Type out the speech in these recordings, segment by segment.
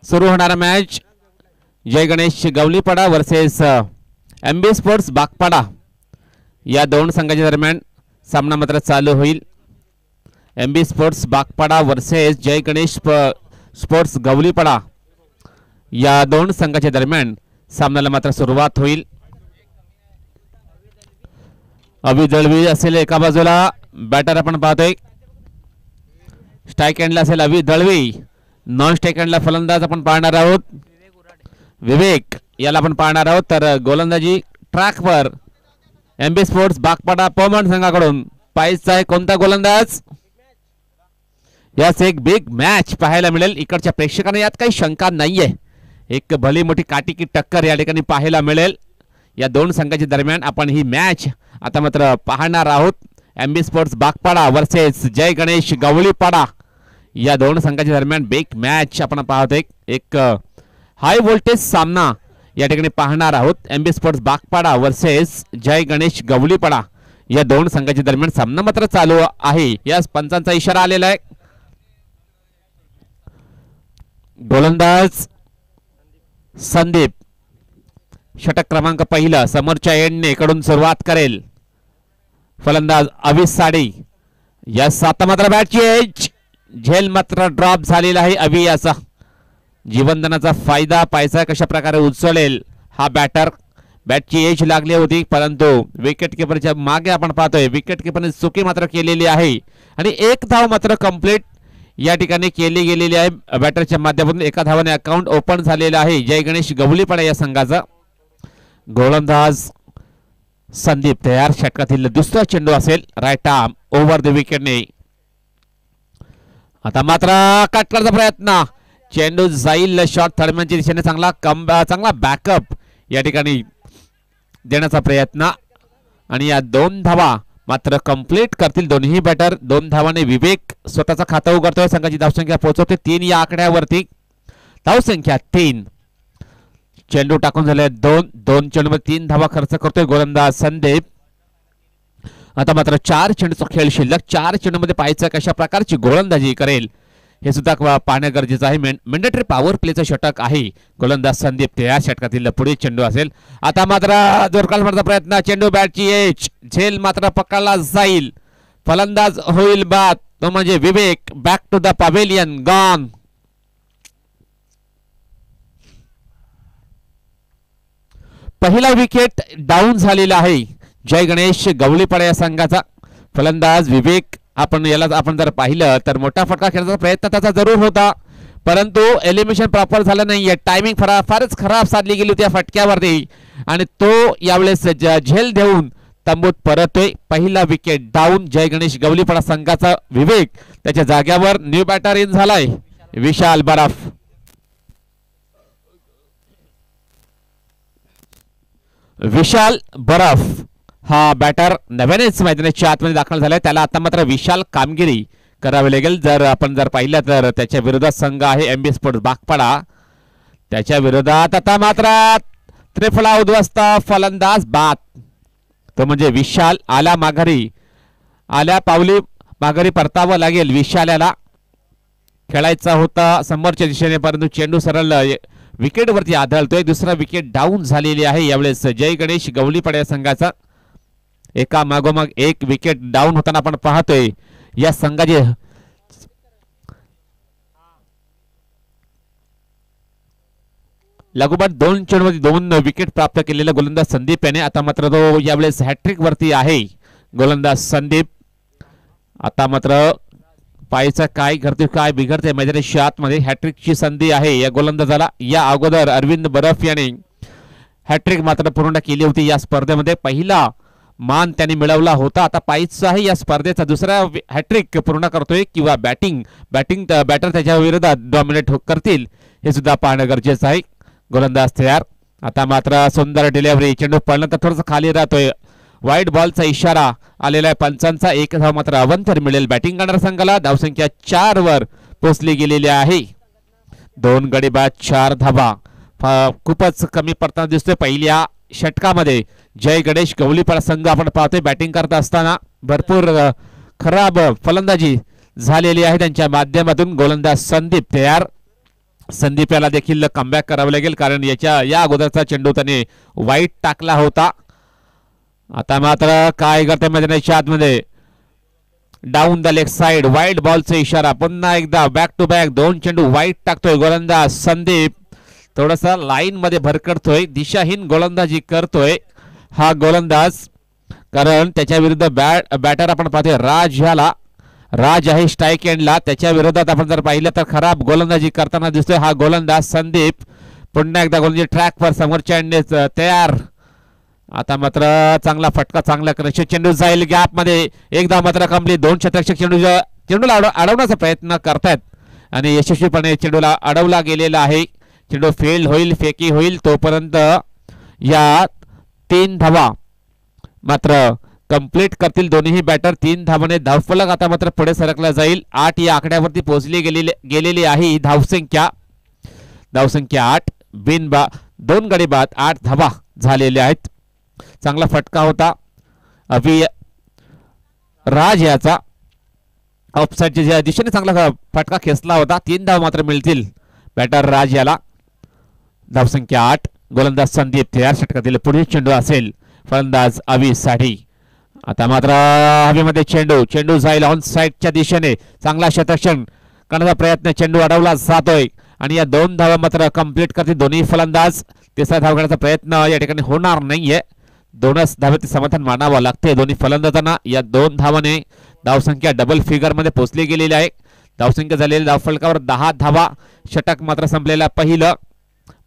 सुरू होणारा मॅच जय Ganesh गवलीपाडा versus MB sports बागपाडा या दोन संघाच्या दरम्यान सामना मात्र चालू होईल। एमबी स्पोर्ट्स बागपाडा वर्सेस जय गणेश स्पोर्ट्स गवलीपाडा या दोन संघाच्या दरम्यान सामन्याला मात्र सुरुवात होईल। अभि दळवी असेल एका बाजूला, बॅटर आपण पाहतोय स्ट्राइक एंडला असेल अभि दळवी, नॉन स्ट्राइक एंडला फलंदाज आपण पाहणार आहोत विवेक याला आपण पाहणार आहोत। तर गोलंदाजी ट्रॅकवर एमबी स्पोर्ट्स बागपाडा पवमान संघाकडून पाहायचा आहे कोणता गोलंदाज। यास एक बिग मॅच पाहायला मिळेल, इकडच्या प्रेक्षकांना यात काही शंका नाहीये, एक भली मोठी काटिकी टक्कर या ठिकाणी पाहायला मिळेल। या दोन संघाच्या दरम्यान आपण ही मॅच आता मात्र पाहणार आहोत। एमबी स्पोर्ट्स बागपाडा वर्सेस जय गणेश गवलीपाडा या दोन संघाच्या दरम्यान बिग मॅच आपण पाहतोय, एक हाय व्होल्टेज सामना या ठिकाणी पाहणार आहोत। एमबी स्पोर्ट्स बागपाडा वर्सेस जय गणेश गवलीपाडा या दोन संघाच्या दरम्यान सामना मात्र चालू आहे। या पंचांचा इशारा आलेला आहे। गोलंदाज संदीप षटक क्रमांक पहिला समोरच्या एंडने कडून सुरुवात करेल। फलंदाज अविस साडी या सात मात्र बॅटची एज झेल मात्र ड्रॉप झालेला आहे। अभि याचा जीवनदानाचा फायदा पैसा कशा प्रकारे उचलेल हा बॅटर, बॅटची एज लागली होती परंतु विकेट किपरच्या मागे आपण पाहतोय विकेट किपरने चुकी मात्र केलेली आहे आणि एक धाव मात्र कंप्लीट या ठिकाणी केली गेलेली आहे। बॅटरच्या माध्यमातून एका धावाने अकाउंट ओपन झालेलं आहे जय गणेश गवलीपाडा या संघाचा। गोलंदाज संदीप तयार, षटकातील दुसरा चेंडू असेल राईट आर्म ओव्हर द विकेटने। आता मात्र कट करण्याचा प्रयत्न, चेंडू जाईल शॉर्ट थर्डमॅनच्या दिशेने, चांगला बॅकअप या ठिकाणी देण्याचा प्रयत्न आणि या दोन धावा मात्र कंप्लीट करतील दोन्ही बॅटर। दोन धावाने विवेक स्वतःचा खाता उघडतोय, संघाची धावसंख्या पोहोचवते 3 या आकड्यावरती, धावसंख्या 3। चेंडू टाकून झाले दोन चेंडूमध्ये 3 धावा खर्च करतोय गोलंदाज संदीप। आता मात्र 4 चेंडूचा खेळ शिल्लक, 4 चेंडूमध्ये पाहायचं कशा प्रकारची गोलंदाजी करेल हे सुद्धा पाहणे गरजेचं आहे। मॅन्डेटरी पॉवर प्लेचं षटक आहे। गोलंदाज संदीप त्या षटकातील पुढे चेंडू असेल। आता मात्र जोरदार मारण्याचा प्रयत्न, चेंडू बॅटची एज झेल मात्र पकडला जाईल, फलंदाज होईल बाद तो म्हणजे Vivek. Back to the pavilion gone. पहिला विकेट डाऊन झालेला आहे जय गणेश गवलीपाडा या संघाचा। फलंदाज विवेक आपण जर पाहिलं तर मोठा फटका खेळण्याचा प्रयत्न त्याचा जरूर होता परंतु एलिमिनेशन प्रॉपर झालं नाहीये, टायमिंग फारच खराब साधली गेली होती या फटक्यावरती आणि तो यावेळेस झेल देऊन तंबूत परतोय। पहिला विकेट डाऊन जय गणेश गवलीपाडा संघाचा। विवेक त्याच्या जाग्यावर न्यू बॅटर इन झालाय विशाल बरफ। विशाल बरफ हा बॅटर नव्यानेच मैदानाच्या आतमध्ये दाखल झालाय, त्याला आता मात्र विशाल कामगिरी करावी लागेल। जर आपण पाहिलं तर त्याच्या विरोधात संघ आहे एमबी स्पोर्ट्स बागपाडा, त्याच्या विरोधात आता मात्र त्रिफळा उद्ध्वस्त फलंदाज बाद तो म्हणजे विशाल आल्या पावली माघारी परतावं लागेल विशाल्याला। खेळायचा होता समोरच्या दिशेने परंतु चेंडू सरळ विकेट वरती आदळतोय। दुसरा विकेट डाऊन झालेली आहे यावेळेस जय गणेश गवलीपाडा संघाचा। एका मागोमाग एक विकेट डाऊन होताना आपण पाहतोय या संघाचे लागोपाठ 2 चेंडूमध्ये 2 विकेट प्राप्त केलेला गोलंदाज संदीप याने। आता मात्र तो यावेळेस हॅट्रिक वरती आहे गोलंदाज संदीप। आता मात्र पाहायचं काय घडते काय बिघडते मैदानाच्या आतमध्ये, हॅट्रिकची संधी आहे या गोलंदाजाला। या अगोदर अरविंद बरफ याने हॅट्रिक मात्र पूर्ण केली होती या स्पर्धेमध्ये, पहिला मान त्याने मिळवला होता। आता पाहायचं आहे या स्पर्धेचा दुसरा हॅट्रिक पूर्ण करतोय किंवा बॅटिंग बॅटर त्याच्या विरोधात डॉमिनेट करतील हे सुद्धा पाहणं गरजेचं आहे। गोलंदाज तयार, आता मात्र सुंदर डिलिव्हरी, चेंडू पडला तर थोडंसं खाली राहतोय, वाईट बॉलचा इशारा आलेला आहे पंचांचा। एक धाव मात्र अवंतर मिळेल बॅटिंग करणाऱ्या संघाला, धावसंख्या 4 वर पोहोचली गेलेली आहे। 2 गडी बाद 4 धावा खूपच कमी पडताना दिसतोय पहिल्या षटकामध्ये। जय गणेश गवलीपाडा संघ आपण पाहतोय बॅटिंग करत असताना भरपूर खराब फलंदाजी झालेली आहे त्यांच्या माध्यमातून। गोलंदाज संदीप तयार, संदीप याला देखील कमबॅक करावं लागेल, कारण या अगोदरचा चेंडू त्याने वाईट टाकला होता. आता मात्र काय करते मैदानाच्या आतमध्ये down the leg side wide बॉलचा इशारा. पुन्हा एकदा बॅक टू बॅक 2 चेंडू वाईट टाकतोय गोलंदाज संदीप. थोडासा लाईन मध्ये भरकटतोय, दिशाहीन गोलंदाजी करतोय हा गोलंदाज, कारण त्याच्या विरुद्ध बॅटर आपण पाहतोय राज आहे स्ट्राईक एंडला. त्याच्या विरोधात आपण जर पाहिलं तर खराब गोलंदाजी करताना दिसतोय हा गोलंदाज संदीप. पुन्हा एकदा गोलंदाजी ट्रॅकवर समोरच्या एंडने तयार. आता मात्र चांगला फटका, चांगला क्रश चेंडू जाईल गॅप मध्ये. एकदा मात्र कंप्लीट. 2 क्षेत्ररक्षक चेंडूला अडवण्याचा प्रयत्न करतायत आणि यशस्वीपणे चेंडूला अडवला गेलेला आहे. चेंडू फेल होईल, फेकी होईल, तोपर्यंत या 3 धावा मात्र कंप्लीट करतील दोन्ही बॅटर. 3 धावाने धावफलक आता मात्र पुढे सरकला जाईल. 8 या आकड्यावरती पोहोचली गेलेली आहे ही धावसंख्या 8. 2 गडी बाद 8 धावा झालेल्या आहेत. चांगला फटका होता अभि राज याचा, ऑफसाईडच्या दिशेने चांगला फटका खेचला होता. 3 धावा मात्र मिळतील बॅटर राज याला. धावसंख्या 8. गोलंदाज संदीप तयार. षटकातील पुढील चेंडू असेल फलंदाज अवीसाठी. आता मात्र हवेमध्ये चेंडू जाईल ऑन साईडच्या दिशेने. चांगला क्षेत्ररक्षण करण्याचा प्रयत्न, चेंडू अडवला जातोय आणि या 2 धावा मात्र कंप्लीट करतील दोन्ही फलंदाज. तिसरा धाव घेण्याचा प्रयत्न या ठिकाणी होणार नाहीये. 2च धावेत समाधान मानावं लागते दोन्ही फलंदाजांना. या 2 धावाने धावसंख्या डबल फिगर मध्ये पोहोचली गेलेली आहे. धावसंख्या झालेल्या धावफलकावर 10 धावा. षटक मात्र संपलेला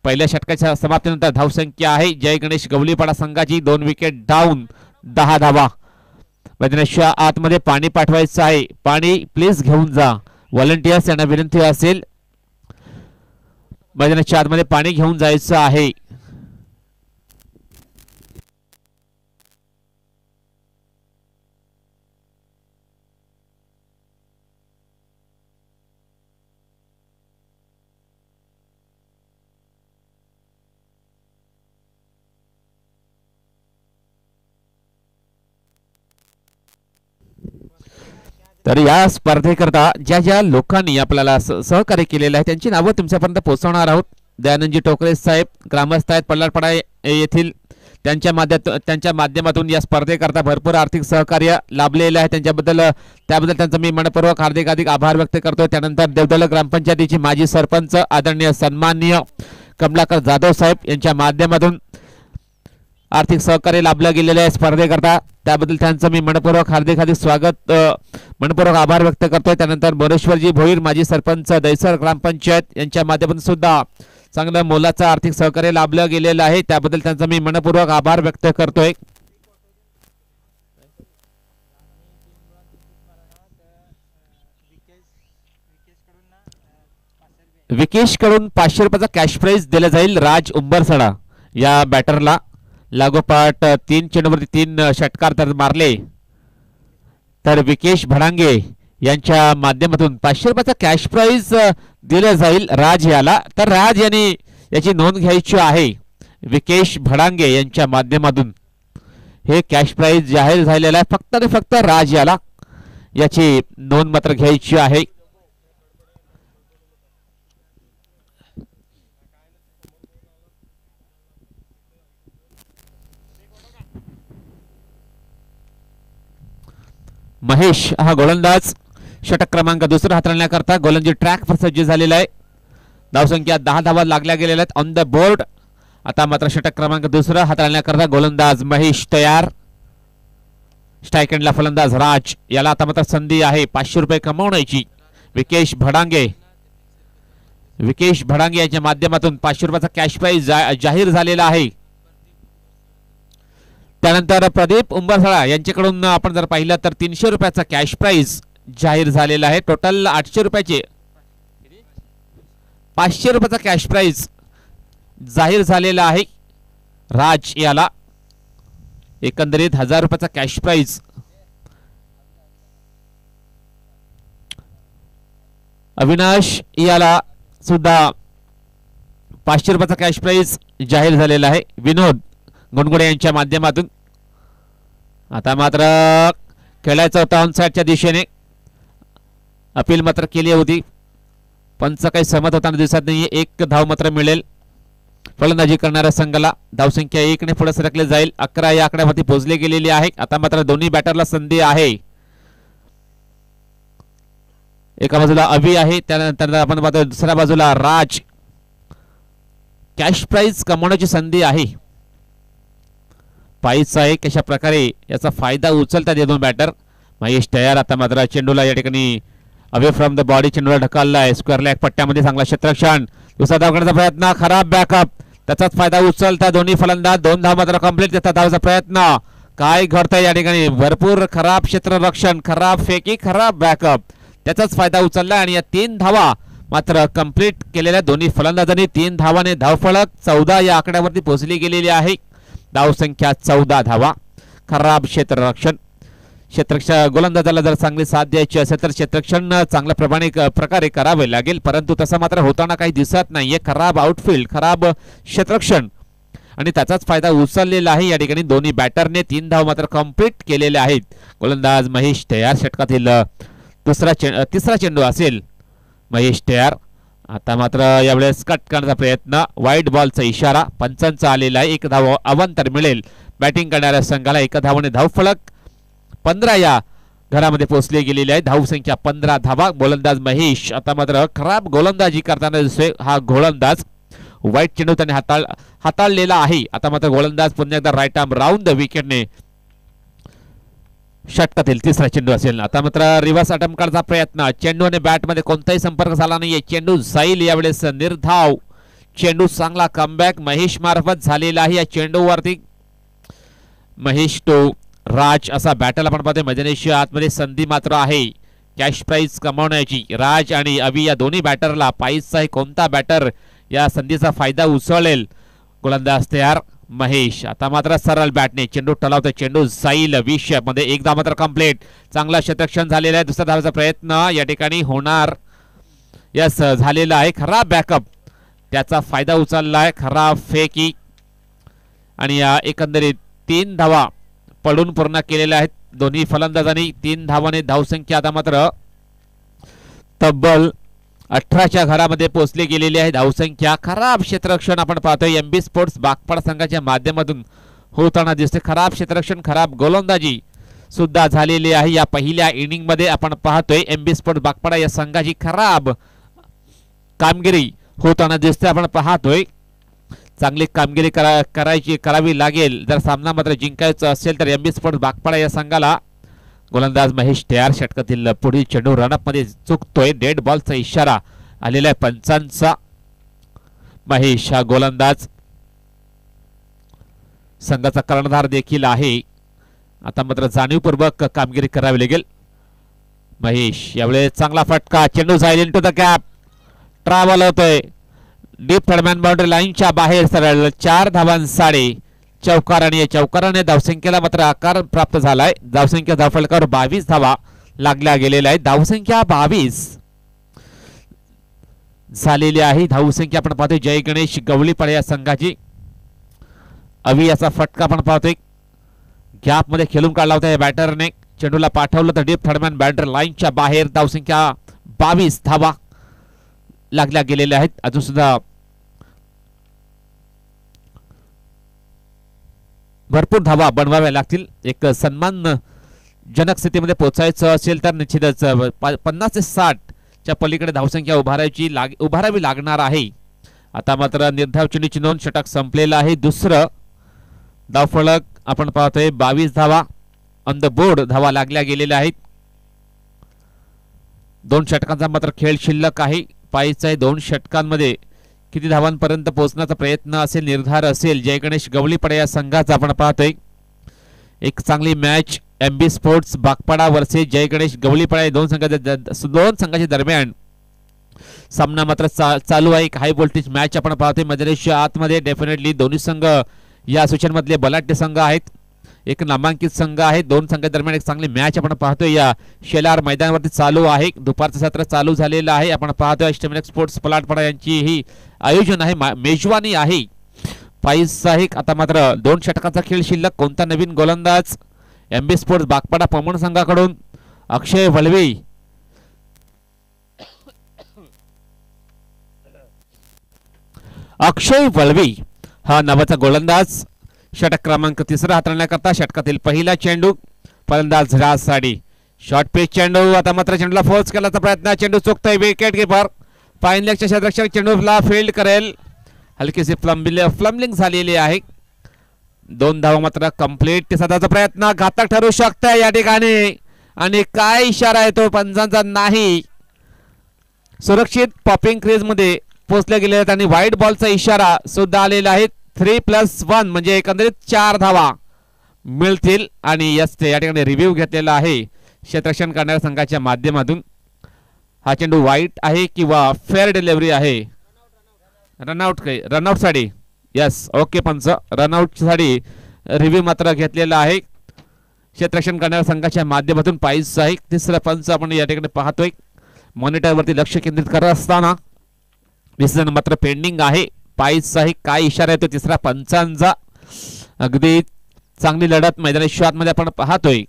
पहिल्या षटकाच्या समाप्तीनंतर धावसंख्या आहे जय गणेश गवलीपाडा संघाची. 2 विकेट डाऊन, 10 धावा. मैदानाच्या आतमध्ये पाणी पाठवायचं आहे. पाणी प्लीज घेऊन जा. व्हॉलंटियर्स यांना विनंती असेल, मैदानाच्या आतमध्ये पाणी घेऊन जायचं आहे. तर या स्पर्धेकरता ज्या लोकांनी आपल्याला सहकार्य केलेलं आहे त्यांची नावं तुमच्यापर्यंत पोहोचवणार आहोत. दयानंदजी टोकरे साहेब ग्रामस्थ आहेत पल्लारपाडा येथील. त्यांच्या माध्यमातून या स्पर्धेकरता भरपूर आर्थिक सहकार्य लाभलेलं आहे. त्याबद्दल त्यांचा मी मनपूर्वक हार्दिक आभार व्यक्त करतो. त्यानंतर देवदल ग्रामपंचायतीचे माजी सरपंच आदरणीय सन्माननीय कमलाकर जाधव साहेब यांच्या माध्यमातून आर्थिक सहकार्य लाभलं गेलेलं आहे स्पर्धेकरता. त्याबद्दल त्यांचं मी मनपूर्वक हार्दिक स्वागत, मनपूर्वक आभार व्यक्त करतोय. त्यानंतर मोरेश्वरजी भोईर माजी सरपंच दैसर ग्रामपंचायत यांच्या माध्यमातून सुद्धा चांगलं मोलाचं आर्थिक सहकार्य लाभलं गेलेलं आहे. त्याबद्दल त्यांचा मी मनपूर्वक आभार व्यक्त करतोय. विकेश कडून 500 रुपयाचा कॅश प्राइज दिला जाईल राज उंबरसडा या बॅटरला. लागोपाठ 3 चेंडूवरती 3 षटकार तर मारले. तर विकेश भडांगे यांच्या माध्यमातून 500 रुपयाचा कॅश प्राइज दिला जाईल राज याला. तर राज यांनी याची नोंद घ्यायची आहे. विकेश भडांगे यांच्या माध्यमातून हे कॅश प्राइज जाहीर झालेला आहे. फक्त आणि फक्त राज याला याची नोंद मात्र घ्यायची आहे. महेश हा गोलंदाज षटक क्रमांक 2 हाताळण्याकरता गोलंदाजी ट्रॅकवर सज्ज झालेला आहे. धावसंख्या 10 धावा लागल्या गेलेल्या आहेत ऑन द बोर्ड. आता मात्र षटक क्रमांक 2 हाताळण्याकरता गोलंदाज महेश तयार. स्ट्राईक एंडला फलंदाज राज याला आता मात्र संधी आहे 500 रुपये कमावण्याची. विकेश भडांगे यांच्या माध्यमातून 500 रुपयाचा कॅश प्राइज जाहीर झालेला आहे. त्यानंतर प्रदीप उंबरसळा यांच्याकडून आपण जर पाहिलं तर 300 रुपयाचा कॅश प्राइज जाहीर झालेला आहे. टोटल 800 रुपयाचे 500 रुपयाचा कॅश प्राइज जाहीर झालेला आहे राज याला. एकंदरीत 1000 रुपयाचा कॅश प्राइज. अविनाश याला सुद्धा 500 रुपयाचा कॅश प्राइज जाहीर झालेला आहे विनोद गुणगुणे यांच्या माध्यमातून. आता मात्र खेळायचं होता ऑन साइडच्या दिशेने, अपील मात्र केली होती पंच काही सहमत होताना दिसत नाहीये. एक धाव मात्र मिळेल फलंदाजी करणाऱ्या संघाला. धावसंख्या 1 ने पुढे सरकले जाईल. 11 या आकड्यावरती पोहोचली गेलेली आहे. आता मात्र दोन्ही बॅटरला संधी आहे. एका बाजूला अभि आहे, त्यानंतर आपण पाहतो दुसऱ्या बाजूला राज. कॅश प्राइज कमवण्याची संधी आहे. पाईच आहे कशा प्रकारे याचा फायदा उचलतात हे दोन बॅटर. महेश तयार. आता मात्र चेंडूला या ठिकाणी अवे फ्रॉम द बॉडी चेंडूला ढकललाय. स्क्वेअर लेग पट्ट्यामध्ये चांगला क्षेत्ररक्षण. दुसरा धाव करण्याचा प्रयत्न, खराब बॅकअप. त्याचाच फायदा उचलतात दोन्ही फलंदाज. 2 धाव मात्र कंप्लीट देतात. धावाचा प्रयत्न काय घडतंय या ठिकाणी. भरपूर खराब क्षेत्ररक्षण, खराब फेकी, खराब बॅकअप. त्याचाच फायदा उचलला आणि या 3 धावा मात्र कंप्लीट केलेल्या दोन्ही फलंदाजांनी. 3 धावाने धावफलक 14 या आकड्यावरती पोहोचली गेलेली आहे. धावसंख्या 14 धावा. खराब क्षेत्ररक्षण. गोलंदाजाला जर चांगली साथ द्यायची असेल तर क्षेत्ररक्षण चांगल्या प्रकारे करावे लागेल, परंतु तसं मात्र होताना काही दिसत नाहीये. खराब आउटफील्ड, खराब क्षेत्ररक्षण आणि त्याचाच फायदा उचललेला आहे या ठिकाणी. दोन्ही बॅटरने 3 धाव मात्र कंप्लीट केलेले आहेत. गोलंदाज महेश तयार. षटकातील तिसरा चेंडू असेल. महेश तयार. आता मात्र यावेळेस कट करण्याचा प्रयत्न. वाईट बॉलचा इशारा पंचांचा आलेला आहे. 1 धाव अवांतर मिळेल बॅटिंग करणाऱ्या संघाला. 1 धावाने धावफलक 15 या घरामध्ये पोहोचले गेलेले आहे. धावसंख्या 15 धावा. गोलंदाज महेश आता मात्र खराब गोलंदाजी करताना दिसतोय हा गोलंदाज. वाईट चेंडू त्याने हाताळलेला आहे. आता मात्र गोलंदाज पुन्हा एकदा राईट आर्म राऊंड द विकेटने षटकातील तिसरा चेंडू असेल. आता मात्र रिव्हर्स अटेम्प्ट करण्याचा प्रयत्न. चेंडू आणि बॅट मध्ये कोणताही संपर्क झाला नाहीये. चेंडू जाईल यावेळेस निर्धाव. चेंडू चांगला कमबॅक महेश मार्फत झालेला आहे. या चेंडूवरती महेश तो राज असा बॅटरला आपण पाहतोय. मैदानाच्या आतमध्ये संधी मात्र आहे कॅश प्राइज कमावण्याची. राज आणि अभि या दोन्ही बॅटरला पाहिजे कोणता बॅटर या संधीचा फायदा उचलेल. गोलंदाज तयार. महेश आता मात्र सरळ बॅटने चेंडू टलावतो. चेंडू जाईल 20 मध्ये. 1 धाव मात्र कंप्लीट. चांगला क्षेत्ररक्षण झालेला आहे. दुसऱ्या धावाचा प्रयत्न या ठिकाणी होणार. यस झालेला आहे. खराब बॅकअप त्याचा फायदा उचललाय. खराब फेकी आणि या एकंदरीत 3 धावा पडून पूर्ण केलेल्या आहेत दोन्ही फलंदाजांनी. 3 धावाने धावसंख्या आता मात्र तब्बल 18च्या घरामध्ये पोहोचली गेलेली आहे. धावसंख्या. खराब क्षेत्ररक्षण आपण पाहतोय एमबी स्पोर्ट्स बागपाडा संघाच्या माध्यमातून होताना दिसते. खराब क्षेत्ररक्षण, खराब गोलंदाजी सुद्धा झालेली आहे या पहिल्या इनिंग मध्ये. आपण पाहतोय एमबी स्पोर्ट्स बागपाडा या संघाची खराब कामगिरी होताना दिसते. आपण पाहतोय चांगली कामगिरी करावी लागेल जर सामना मात्र जिंकायचा असेल तर एमबी स्पोर्ट्स बागपाडा या संघाला. गोलंदाज महेश तयार. षटकातील पुढील चेंडू रनअप मध्ये चुकतोय. डेड बॉलचा इशारा आलेला आहे पंचांचा. महेश हा गोलंदाज संघाचा कर्णधार देखील आहे. आता मात्र जाणीवपूर्वक कामगिरी करावी लागेल. महेश यावेळेस चांगला फटका. चेंडू जाईल इंटू द कॅप. ट्रॅव्हल होतोय डीप थर्डमॅन बाउंड्री लाईनच्या बाहेर सरळ. 4 धावांसाठी चौकार आणि या चौकाराने धावसंख्येला मात्र आकार प्राप्त झालाय. धावसंख्या धावफलकावर 22 धावा लागल्या गेलेल्या आहेत. धावसंख्या 22 झालेली आहे. धावसंख्या आपण पाहतोय जय गणेश गवळीपाडा या संघाची. अभि याचा फटका आपण पाहतोय. गॅप मध्ये खेळून काढला होता या बॅटरने. चेंडूला पाठवलं तर डीप थर्डमॅन बाउंड्री लाईनच्या बाहेर. धावसंख्या 22 धावा लागल्या गेलेल्या आहेत. अजून सुद्धा भरपूर धावा बनवाव्या लागतील. एक सन्मानजनक स्थितीमध्ये पोहोचायचं असेल तर निश्चितच 50 ते 60 च्या पलीकडे धावसंख्या उभारावी लागणार आहे. आता मात्र निर्धाव चेंडूची नोंद. षटक संपलेला आहे. दुसरं धावफलक आपण पाहतोय 22 धावा ऑन द बोर्ड. धावा लागल्या गेलेल्या आहेत. 2 षटकांचा मात्र खेळ शिल्लक आहे. पाहिजे आहे 2 षटकांमध्ये किती धावांपर्यंत पोहोचण्याचा प्रयत्न असेल, निर्धार असेल जय गणेश गवळीपाडा या संघाचा. आपण पाहतोय एक चांगली मॅच एमबी स्पोर्ट्स बागपाडा वर्सेस जय गणेश गवळीपाडा. 2 संघाच्या दरम्यान सामना मात्र चालू आहे. एक हाय व्होल्टेज मॅच आपण पाहतोय. मैदानाच्या आतमध्ये डेफिनेटली दोन्ही संघ या सूचनांमधले बलाढ्य संघ आहेत. एक नामांकित संघ आहे. 2 संघादरम्यान एक चांगली मॅच आपण पाहतोय या शेलार मैदानावरती चालू आहे. दुपारचं सत्र चालू झालेलं आहे. आपण पाहतोय अष्टविनायक स्पोर्ट्स पलाटपाडा यांची ही आयोजन आहे, मेजवानी आहे. पाईस आहे. आता मात्र 2 षटकांचा खेळ शिल्लक. कोणता नवीन गोलंदाज एमबी स्पोर्ट्स बागपाडा पमण संघाकडून. अक्षय वळवे अक्षय वळवी हा नावाचा गोलंदाज षटक क्रमांक 3 हाताळण्याकरता षटकातील पहिला चेंडू फलंदाज राज साडी शॉर्ट पिच चेंडू आता मात्र चेंडूला फोर्स केल्याचा प्रयत्न चेंडू चुकतोय विकेट कीपर फाईन लेगच्या क्षेत्ररक्षक चेंडूला फील्ड करेल हलकीशी फ्लम्बलिंग झालेली आहे 2 धावा मात्र कंप्लीट सदाचा प्रयत्न घातक ठरू शकते या ठिकाणी आणि काय इशारा आहे तो पंचांचा नाही सुरक्षित पॉपिंग क्रीज मध्ये पोहोचले गेले आहेत आणि व्हाईट बॉलचा इशारा सुद्धा आलेला आहे 3+1 म्हणजे एकंदरीत 4 धावा मिळतील आणि या ठिकाणी रिव्ह्यू घेतलेला आहे क्षेत्ररक्षण करणाऱ्या संघाच्या माध्यमातून हा चेंडू वाईट आहे किंवा फेअर डिलिव्हरी आहे रनआउट साठी यस ओके पंच रनआउट साठी रिव्ह्यू मात्र घेतलेला आहे क्षेत्ररक्षण करणाऱ्या संघाच्या माध्यमातून पाहिजे आहे तिसरा पंच आपण या ठिकाणी पाहतोय मॉनिटरवरती लक्ष केंद्रित करत असताना डिसिजन मात्र पेंडिंग आहे पाहिजे आहे काय इशारा येतो तिसरा पंचांचा अगदी चांगली लढत मैदानी शॉट मध्ये आपण पाहतोय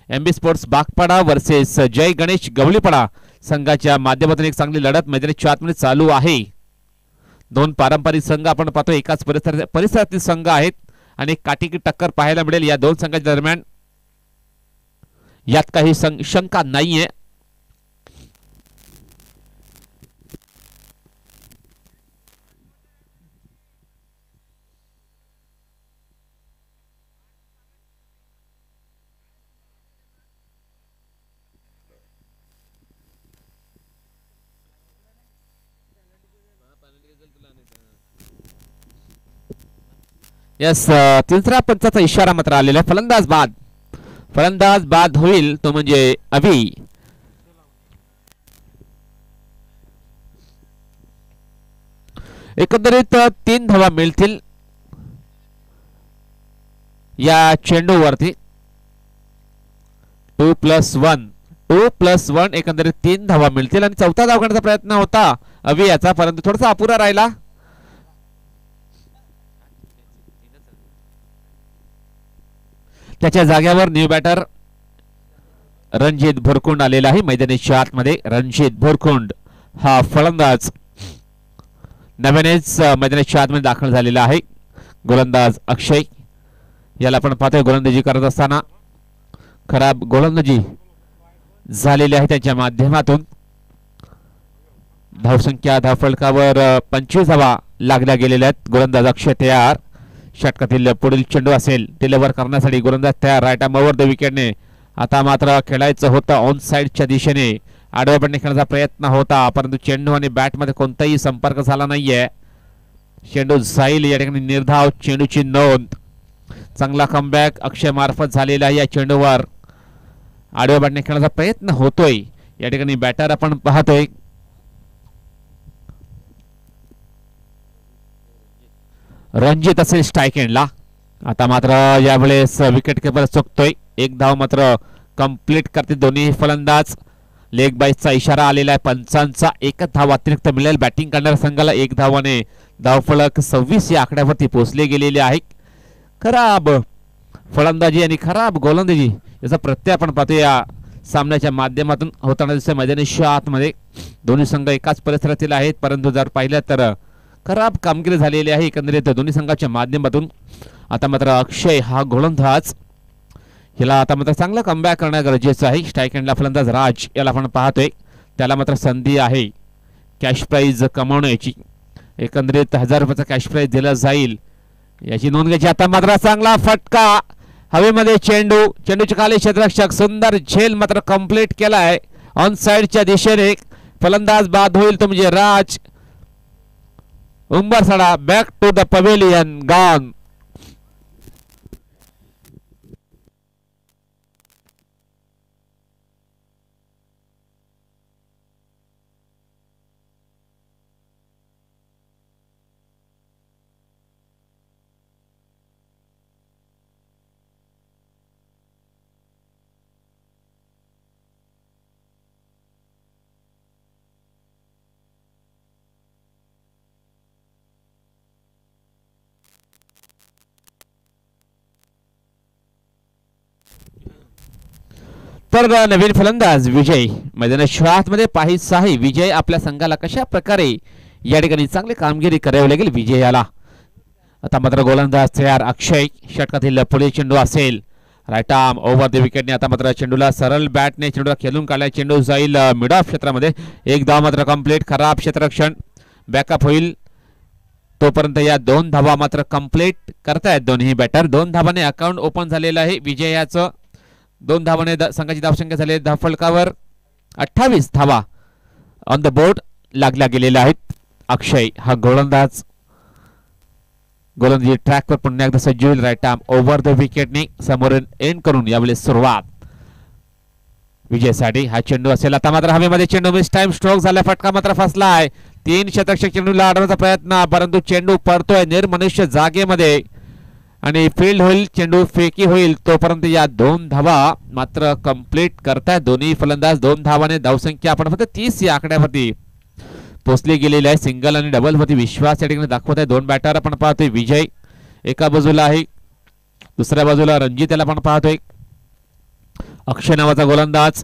एमबी स्पोर्ट्स बागपाडा वर्सेस जय गणेश गवळीपाडा संघाच्या माध्यमातून एक चांगली लढत मैदानी शॉट मध्ये चालू आहे 2 पारंपरिक संघ आपण पाहतो एकाच परिसरातील संघ आहेत आणि काटिकी टक्कर पाहायला मिळेल या 2 संघाच्या दरम्यान यात काही शंका नाहीये यस तिसरा पंचाचा इशारा मात्र आलेला फलंदाज बाद होईल तो म्हणजे अभि एकंदरीत 3 धावा मिळतील या चेंडूवरती 2+1 एकंदरीत 3 धावा मिळतील आणि चौथा धाव करण्याचा प्रयत्न होता अभि याचा परंतु थोडासा अपुरा राहिला त्याच्या जागेवर न्यू बॅटर रणजित भोरकुंड आलेला आहे मैदानी शॉट मध्ये रणजित भोरकुंड हा फलंदाज नव्यानेच मैदानी शॉट मध्ये दाखल झालेला आहे गोलंदाज अक्षय याला आपण पाहतोय गोलंदाजी करत असताना खराब गोलंदाजी झालेली आहे त्याच्या माध्यमातून धावसंख्या धावफलकावर 25 धावा लागल्या गेलेल्या आहेत गोलंदाज अक्षय तयार षटकातील पुढील चेंडू असेल डिलिव्हर करण्यासाठी गोलंदाज तयार राईट आर्मवर द विकेटने आता मात्र खेळायचं होतं ऑन साइडच्या दिशेने आडव्या बॅटने खेळण्याचा प्रयत्न होता परंतु चेंडू आणि बॅट मध्ये कोणताही संपर्क झाला नाहीये चेंडू जाईल या ठिकाणी निर्धाव चेंडूची नोंद चांगला कमबॅक अक्षय मार्फत झालेला या चेंडूवर आडव्या बॅटने खेळण्याचा प्रयत्न होतोय या ठिकाणी बॅटर आपण पाहतोय रणजित असेल स्ट्राइक एंडला आता मात्र यावेळेस विकेट किपर चुकतोय 1 धाव मात्र कंप्लीट करते दोन्ही फलंदाज लेग बाईसचा इशारा आलेला आहे पंचांचा 1 धाव अतिरिक्त मिळेल बॅटिंग करणाऱ्या संघाला 1 धावाने धावफलक 26 या आकड्यावरती पोहोचले गेलेले आहे खराब फलंदाजी आणि खराब गोलंदाजी याचा प्रत्यय आपण पाहतो या सामन्याच्या माध्यमातून होताना दिसतोय मैदानी शॉट मध्ये दोन्ही संघ एकाच परिसरातील आहेत परंतु जर पाहिलं तर खराब कामगिरी झालेली आहे एकंदरीत दोन्ही संघाच्या माध्यमातून आता मात्र अक्षय हा गोलंदाज याला आता मात्र चांगला कमबॅक करणं गरजेचं आहे स्ट्राइक एंडला फलंदाज राज याला आपण पाहतोय त्याला मात्र संधी आहे कॅश प्राइज कमावण्याची एकंदरीत 1000 रुपयाचा कॅश प्राइज दिला जाईल याची नोंद घ्यायची आता मात्र चांगला फटका हवेमध्ये चेंडूचे खाली क्षेत्ररक्षक सुंदर झेल मात्र कंप्लीट केलाय ऑन साइडच्या दिशेने फलंदाज बाद होईल तो म्हणजे Raj Umbarsada back to the pavilion gone तर नवीन फलंदाज विजय मैदानात मध्ये पाहिजे आहे विजय आपल्या संघाला कशा प्रकारे या ठिकाणी चांगली कामगिरी करावी लागेल विजयाला. आता मात्र गोलंदाज तयार अक्षय. षटकातील पुढे चेंडू असेल राईट आर्म ओव्हर द विकेटने. आता मात्र चेंडूला सरळ बॅटने चेंडूला खेळून काढला. चेंडू जाईल मिड ऑफ क्षेत्रामध्ये. एक धाव मात्र कंप्लीट. खराब क्षेत्ररक्षण. बॅकअप होईल तोपर्यंत या 2 धावा मात्र कंप्लीट करतायत दोन्ही बॅटर. 2 धावाने अकाउंट ओपन झालेलं आहे विजयाचं. 2 धावाने संघाची धावसंख्या झाली धावफलकावर 28 धावा ऑन द बोर्ड लागल्या गेलेल्या आहेत. अक्षय हा गोलंदाजी ट्रॅकवर पुन्हा एकदा सज्ज होईल. राईट आर्म ओव्हर द विकेटने समोरून एंड करून यावेळी सुरुवात विजयसाठी. हा चेंडू असेल आता मात्र हवेमध्ये. चेंडू मिस टाइम स्ट्रोक झाला. फटका मात्र फसलाय. 3 शतरक्षक चेंडूला अडवण्याचा प्रयत्न परंतु चेंडू पडतोय निर्मनुष्य जागेमध्ये आणि फील्ड होईल. चेंडू फेकी होईल तोपर्यंत या 2 धावा मात्र कंप्लीट करतायत दोन्ही फलंदाज. 2 धावाने धावसंख्या आपण फक्त 30 या आकड्यावरती पोचली गेलेली आहे. सिंगल आणि डबल वरती विश्वास या ठिकाणी दाखवत आहे. 2 बॅटर आपण पाहतोय. विजय एका बाजूला आहे दुसऱ्या बाजूला रणजित याला आपण पाहतोय. अक्षय नावाचा गोलंदाज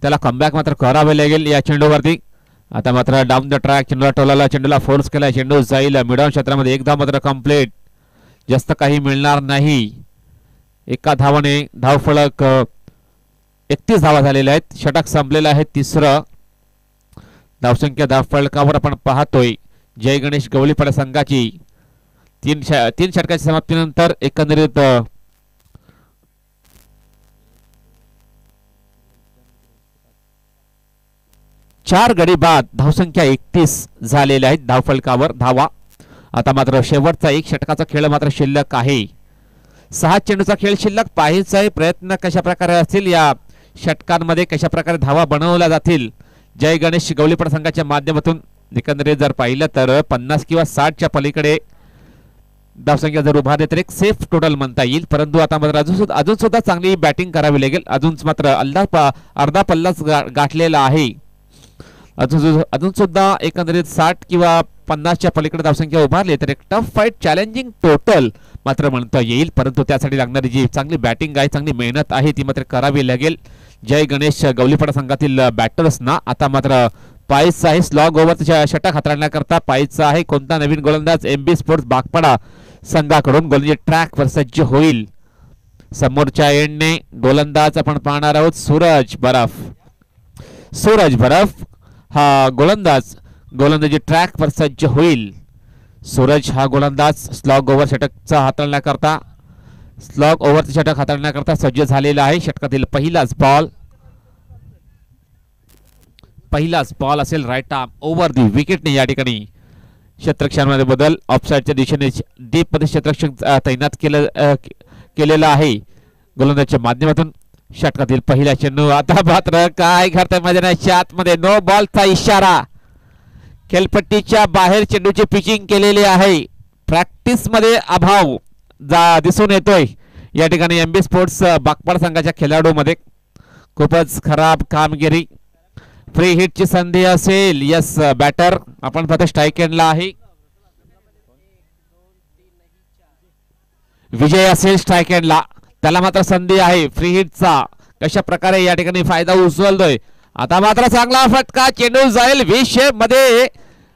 त्याला कमबॅक मात्र करावे लागेल या चेंडूवरती. आता मात्र डाऊन द ट्रॅक चेंडूला टोलाला. चेंडूला फोर्स केला. चेंडू जाईल मिड ऑन क्षेत्रामध्ये. एक धाव मात्र कंप्लीट. जास्त काही मिळणार नाही. एका धावाने धावफलक 31 धावा झालेल्या आहेत. षटक संपलेलं आहे 3रं. धावसंख्या धावफलकावर आपण पाहतोय जय गणेश गवळीपाडा संघाची 3 षटकाच्या समाप्तीनंतर एकंदरीत 4 गडी बाद धावसंख्या 31 झालेल्या आहेत धावफलकावर धावा. आता मात्र शेवटचा 1 षटकाचा खेळ मात्र शिल्लक आहे. 6 चेंडूचा खेळ शिल्लक पाहायचा आहे. प्रयत्न कशा प्रकारे असतील या षटकांमध्ये कशा प्रकारे धावा बनवल्या जातील जय गणेश गवळीपाडा संघाच्या माध्यमातून. एकंदरीत जर पाहिलं तर 50 किंवा 60च्या पलीकडे धावसंख्या जर उभारली तर एक सेफ टोटल म्हणता येईल. परंतु आता मात्र अजून सुद्धा चांगली बॅटिंग करावी लागेल. अजून मात्र अर्धा पल्लाच गाठलेला आहे. अजून सुद्धा एकंदरीत 60 किंवा 50च्या पलीकडे धावसंख्या उभारली तर एक टफ फाईट चॅलेंजिंग टोटल मात्र म्हणता येईल. परंतु त्यासाठी लागणारी जी चांगली बॅटिंग आहे चांगली मेहनत आहे ती मात्र करावी लागेल जय गणेश गवळीपाडा संघातील बॅटर्सना. आता मात्र पायचा आहे स्लॉग ओव्हरच्या षटक हाताळण्याकरता पायचा आहे कोणता नवीन गोलंदाज एमबी स्पोर्ट्स बागपाडा संघाकडून. गोलंदाजी ट्रॅकवर सज्ज होईल. समोरच्या एंडने गोलंदाज आपण पाहणार आहोत सूरज बरफ हा गोलंदाजी ट्रॅकवर सज्ज होईल. सूरज हा गोलंदाज स्लॉग ओव्हर षटकचा हाताळण्याकरता षटक हाताळण्याकरता सज्ज झालेला आहे. षटकातील पहिलाच बॉल असेल राईट आर्म ओव्हर दी विकेटने. या ठिकाणी क्षेत्ररक्षणामध्ये बदल. ऑफसाईडच्या दिशेने डीप मध्ये क्षेत्ररक्षक तैनात केलेला आहे गोलंदाजच्या माध्यमातून. षटकातील पहिला चेंडू. आता मात्र काय घडतंय मैदानाच्या आतमध्ये. नो बॉलचा इशारा. खेळपट्टीच्या बाहेर चेंडूची पिचिंग केलेली आहे. प्रॅक्टिस मध्ये अभाव दिसून येतोय या ठिकाणी एमबी स्पोर्ट्स बागपाडा संघाच्या खेळाडूमध्ये. खूपच खराब कामगिरी. फ्री हिटची संधी असेल. यस बॅटर आपण फक्त स्ट्राईक एंडला आहे. विजय असेल स्ट्राईक एंडला. त्याला मात्र संधी आहे फ्री हिटचा. कशा प्रकारे या ठिकाणी फायदा उचलतोय. आता मात्र चांगला फटका. चेंडू जाईल विषय मध्ये.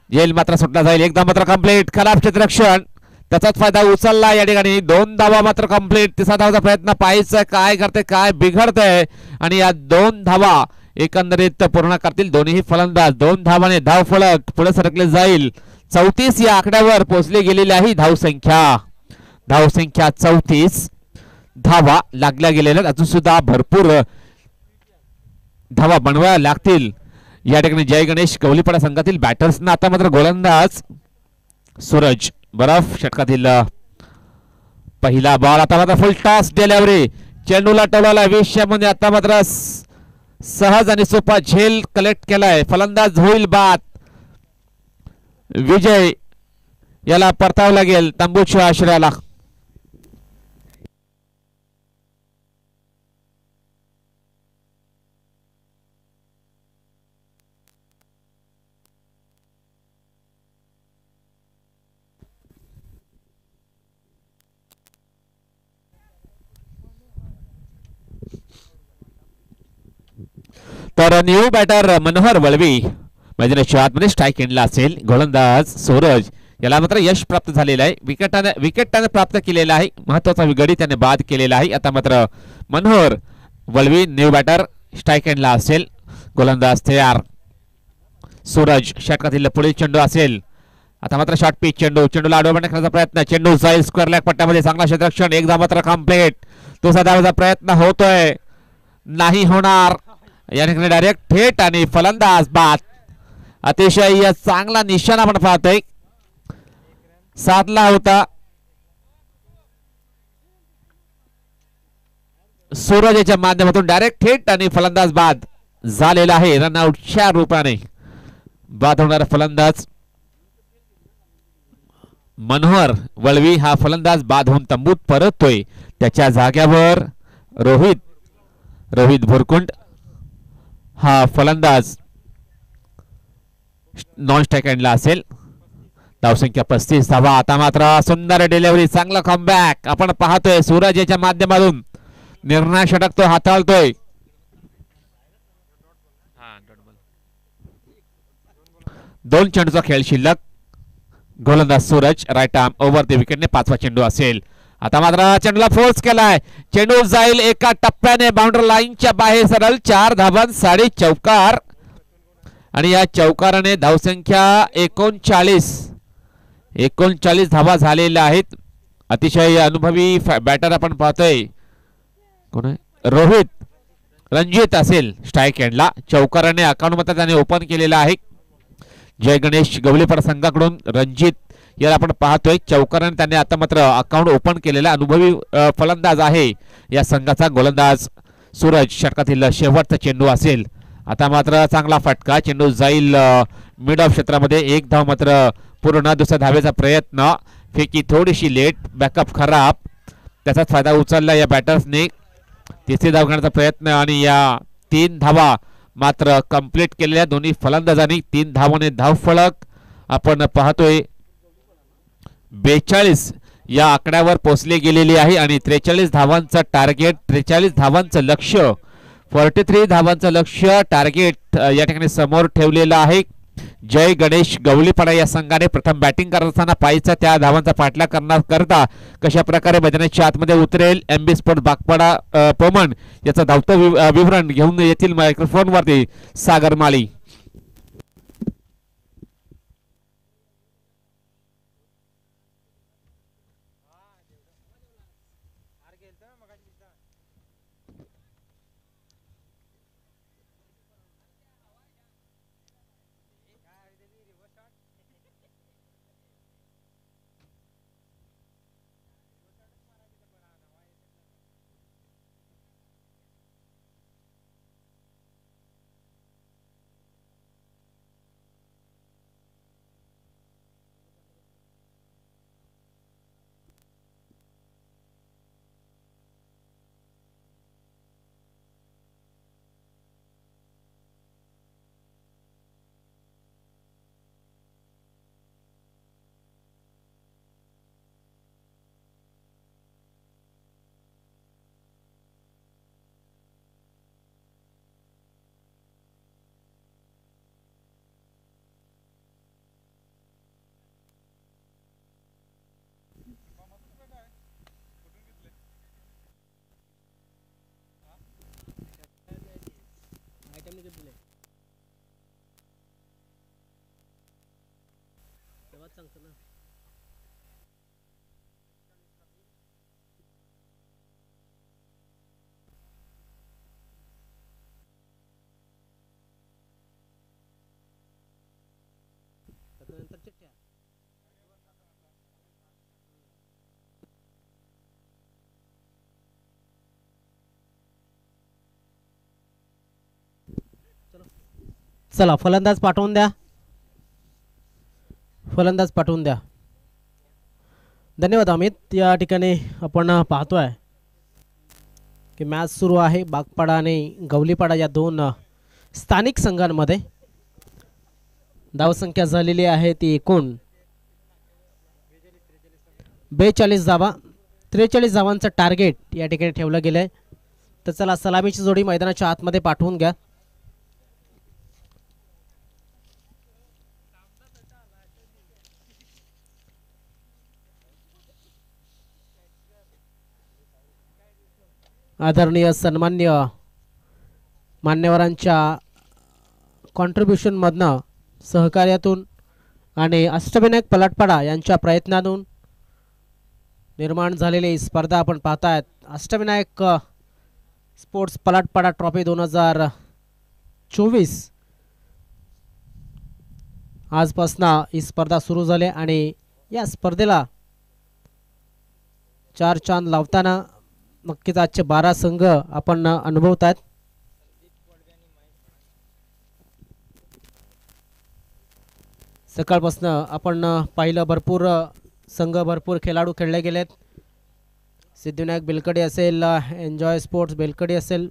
जेल मात्र सुटला जाईल. एकदा मात्र कंप्लीट. खराब क्षेत्ररक्षण त्याचाच फायदा उचलला या ठिकाणी. 2 धावा मात्र कंप्लीट. 3रा धावाचा प्रयत्न पाहायचा काय करते काय बिघडतंय आणि या 2 धावा एकंदरीत पूर्ण करतील दोन्ही फलंदाज. 2 धावाने धावफलक पुढे सरकले जाईल. 34 या आकड्यावर पोहोचली गेलेली आहे धावसंख्या 34 धावा लागल्या गेलेल्या. अजून सुद्धा भरपूर धावा बनवायला लागतील या ठिकाणी जय गणेश गवळीपाडा संघातील बॅटर्सना. आता मात्र गोलंदाज सूरज बरफ षटकातील पहिला बॉल. आता मात्र फुल टॉस डिलिव्हरी. चेंडूला टोलाला विषयामध्ये. आता मात्र सहज आणि सोपा झेल कलेक्ट केलाय. फलंदाज होईल बाद. विजय याला परतावं लागेल तंबूच्या आश्रयाला. तर न्यू बॅटर मनोहर वळवी मैदानाच्या आतमध्ये स्ट्राईक एंडला असेल. गोलंदाज सूरज याला मात्र यश प्राप्त झालेलं आहे. विकेट प्राप्त केलेला आहे. महत्वाचा गडी त्याने बाद केलेला आहे. आता मात्र Manohar Valvi new batter strike एंडला असेल. गोलंदाज तयार. सूरज षटकातील पुढील चेंडू असेल. आता मात्र शॉर्ट पिच चेंडूला आडवा करण्याचा प्रयत्न. चेंडू जाईल स्क्वेअर लेग पट्ट्यामध्ये. चांगला क्षेत्ररक्षण. एकदा मात्र कम्प्लीट. दुसरा धावाचा प्रयत्न होतोय, नाही होणार. या ठिकाणी डायरेक्ट थेट आणि फलंदाज बाद. अतिशय चांगला निशाणा आपण पाहतोय. साधला होता सूरज याच्या माध्यमातून. डायरेक्ट थेट आणि फलंदाज बाद झालेला आहे. रनआउटच्या रूपाने बाद होणारा फलंदाज मनोहर वळवी हा फलंदाज बाद होऊन तंबूत परततोय. त्याच्या जाग्यावर रोहित भोरकुंड हा फलंदाज नॉन स्ट्राईक एंडला असेल. धावसंख्या 35 धावा. आता मात्र सुंदर डिलिव्हरी, चांगला कमबॅक आपण पाहतोय. सूरज याच्या माध्यमातून निर्णय षटक तो हाताळतोय. दोन चेंडूचा खेळ शिल्लक. गोलंदाज Suraj right arm over the विकेटने 5वा चेंडू असेल. आता मात्र चेंडूला फोर्स केलाय. चेंडू जाईल एका टप्प्याने बाउंड्री लाईनच्या बाहेर सरळ. 4 धावांसाठी चौकार आणि या चौकाराने धावसंख्या 39 धावा झालेल्या आहेत. अतिशय अनुभवी बॅटर आपण पाहतोय. कोण आहे? रणजित असेल स्ट्राईक एंडला. चौकाराने अकाउंट मध्ये त्याने ओपन केलेला आहे. जय गणेश गवलीपर संघाकडून रणजित याला आपण पाहतोय. चौकाराने त्याने आता मात्र अकाउंट ओपन केलेला अनुभवी फलंदाज आहे या संघाचा. गोलंदाज सूरज षटकातील शेवटचा चेंडू असेल. आता मात्र चांगला फटका. चेंडू जाईल मिड ऑफ क्षेत्रामध्ये. एक धाव मात्र पूर्ण. दुसऱ्या धावेचा प्रयत्न. फेकी थोडीशी लेट. बॅकअप खराब. त्याचाच फायदा उचलला या बॅटर्सने. तिसरी धाव घेण्याचा प्रयत्न आणि या 3 धावा मात्र कंप्लीट केलेल्या दोन्ही फलंदाजांनी. 3 धावाने धावफलक आपण पाहतोय 42 या आकड्यावर पोहोचले गेलेली आहे आणि 43 धावांचं टार्गेट. 43 धावांचं लक्ष्य. 43 धावांचं लक्ष्य टार्गेट या ठिकाणी समोर ठेवलेलं आहे. जय गणेश गवलीपाडा या संघाने प्रथम बॅटिंग करत असताना पायीचा त्या धावांचा पाठलाग करता कशा प्रकारे मैदानाच्या आतमध्ये उतरेल. एमबी स्पोर्ट बागपाडा पोमन याचं धावतं विवरण घेऊन येथील मायक्रोफोन वरती सागर माळी. चला फलंदाज पाठवून द्या. धन्यवाद अमित. या ठिकाणी आपण पाहतोय की मॅच सुरू आहे बागपाडा आणि गवलीपाडा या दोन स्थानिक संघांमध्ये. धावसंख्या झालेली आहे ती एकूण 42 धावा. 43 धावांचं टार्गेट या ठिकाणी ठेवलं गेलंय. तर चला सलामीची जोडी मैदानाच्या आतमध्ये पाठवून घ्या. आदरणीय सन्मान्य मान्यवरांच्या कॉन्ट्रीब्युशनमधनं सहकार्यातून आणि अष्टविनायक पलाटपाडा यांच्या प्रयत्नातून निर्माण झालेली स्पर्धा आपण पाहतायत. अष्टविनायक स्पोर्ट्स पलाटपाडा ट्रॉफी 2024 आजपासून ही स्पर्धा सुरू झाली आणि या स्पर्धेला चार चांद लावताना नक्कीच आजचे 12 संघ आपण अनुभवत आहेत. सकाळपासून आपण पाहिलं भरपूर संघ भरपूर खेळाडू खेळले गेलेत. सिद्धिविनायक बेलकडी असेल, एन्जॉय स्पोर्ट्स बेलकडी असेल,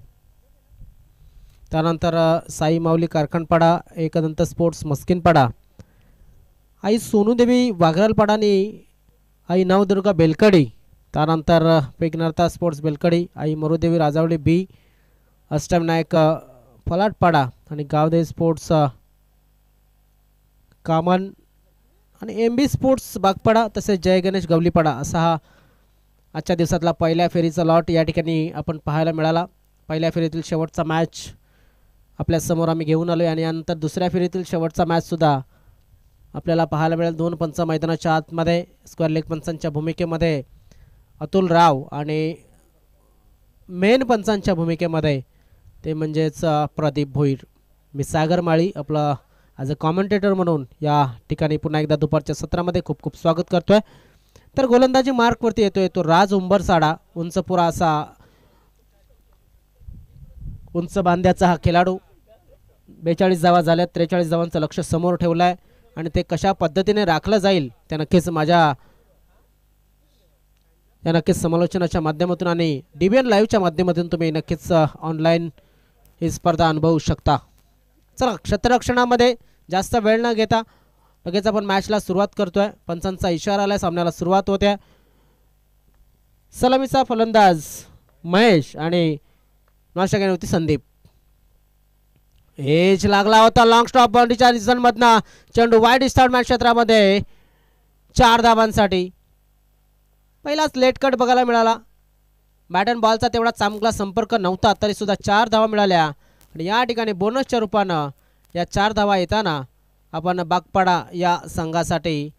त्यानंतर साई माऊली कारखानपाडा, एकदंत स्पोर्ट्स मस्किनपाडा, आई सोनूदेवी वाघरालपाडानी, आई नवदुर्गा बेलकडी, त्यानंतर पेगनर्ता स्पोर्ट्स बेलकडी, आई मरुदेवी राजावली बी, अष्टविनायक पलाटपाडा आणि गावदेवी स्पोर्ट्स कामन आणि MB स्पोर्ट्स बागपाडा, तसेच जय गणेश गवलीपाडा असा हा आजच्या दिवसातला पहिल्या फेरीचा लॉट या ठिकाणी आपण पाहायला मिळाला. पहिल्या फेरीतील शेवटचा मॅच आपल्या समोर आम्ही घेऊन आलो आणि यानंतर दुसऱ्या फेरीतील शेवटचा मॅचसुद्धा आपल्याला पाहायला मिळेल. 2 पंच मैदानाच्या आतमध्ये स्क्वेअर लेग पंचांच्या भूमिकेमध्ये अतुल राव आणि मेन पंचांच्या भूमिकेमध्ये ते म्हणजेच प्रदीप भोईर. मी सागर माळी आपला ॲज अ कॉमेंटेटर म्हणून या ठिकाणी पुन्हा एकदा दुपारच्या सत्रामध्ये खूप खूप स्वागत करतोय. तर गोलंदाजी मार्कवरती येतोय तो राज उंबरसाडा, उंचपुरा असा उंच बांध्याचा हा खेळाडू. 42 धावा झाल्यात, 43 धावांचं लक्ष समोर ठेवलं आहे आणि ते कशा पद्धतीने राखलं जाईल त्या नक्कीच या नक्कीच समालोचनाच्या माध्यमातून आणि DBN लाईव्हच्या माध्यमातून तुम्ही नक्कीच ऑनलाईन ही स्पर्धा अनुभवू शकता. चला क्षेत्ररक्षणामध्ये जास्त वेळ न घेता लगेच आपण मॅचला सुरुवात करतोय. पंचांचा इशारा आलाय, सामन्याला सुरुवात होते. सलामीचा फलंदाज महेश आणि नाशकाने होती संदीप. एज लागला होता लॉंग स्टॉप बाउंड्रीच्या रिझनमधनं. चेंडू वाईड स्टार्ट मॅच क्षेत्रामध्ये 4 धावांसाठी. पहिलाच लेट कट बघायला मिळाला. बॅट अँड बॉलचा तेवढा चांगला संपर्क नव्हता तरी सुद्धा 4 धावा मिळाल्या आणि या ठिकाणी बोनसच्या रूपानं या 4 धावा येताना आपण बागपाडा या संघासाठी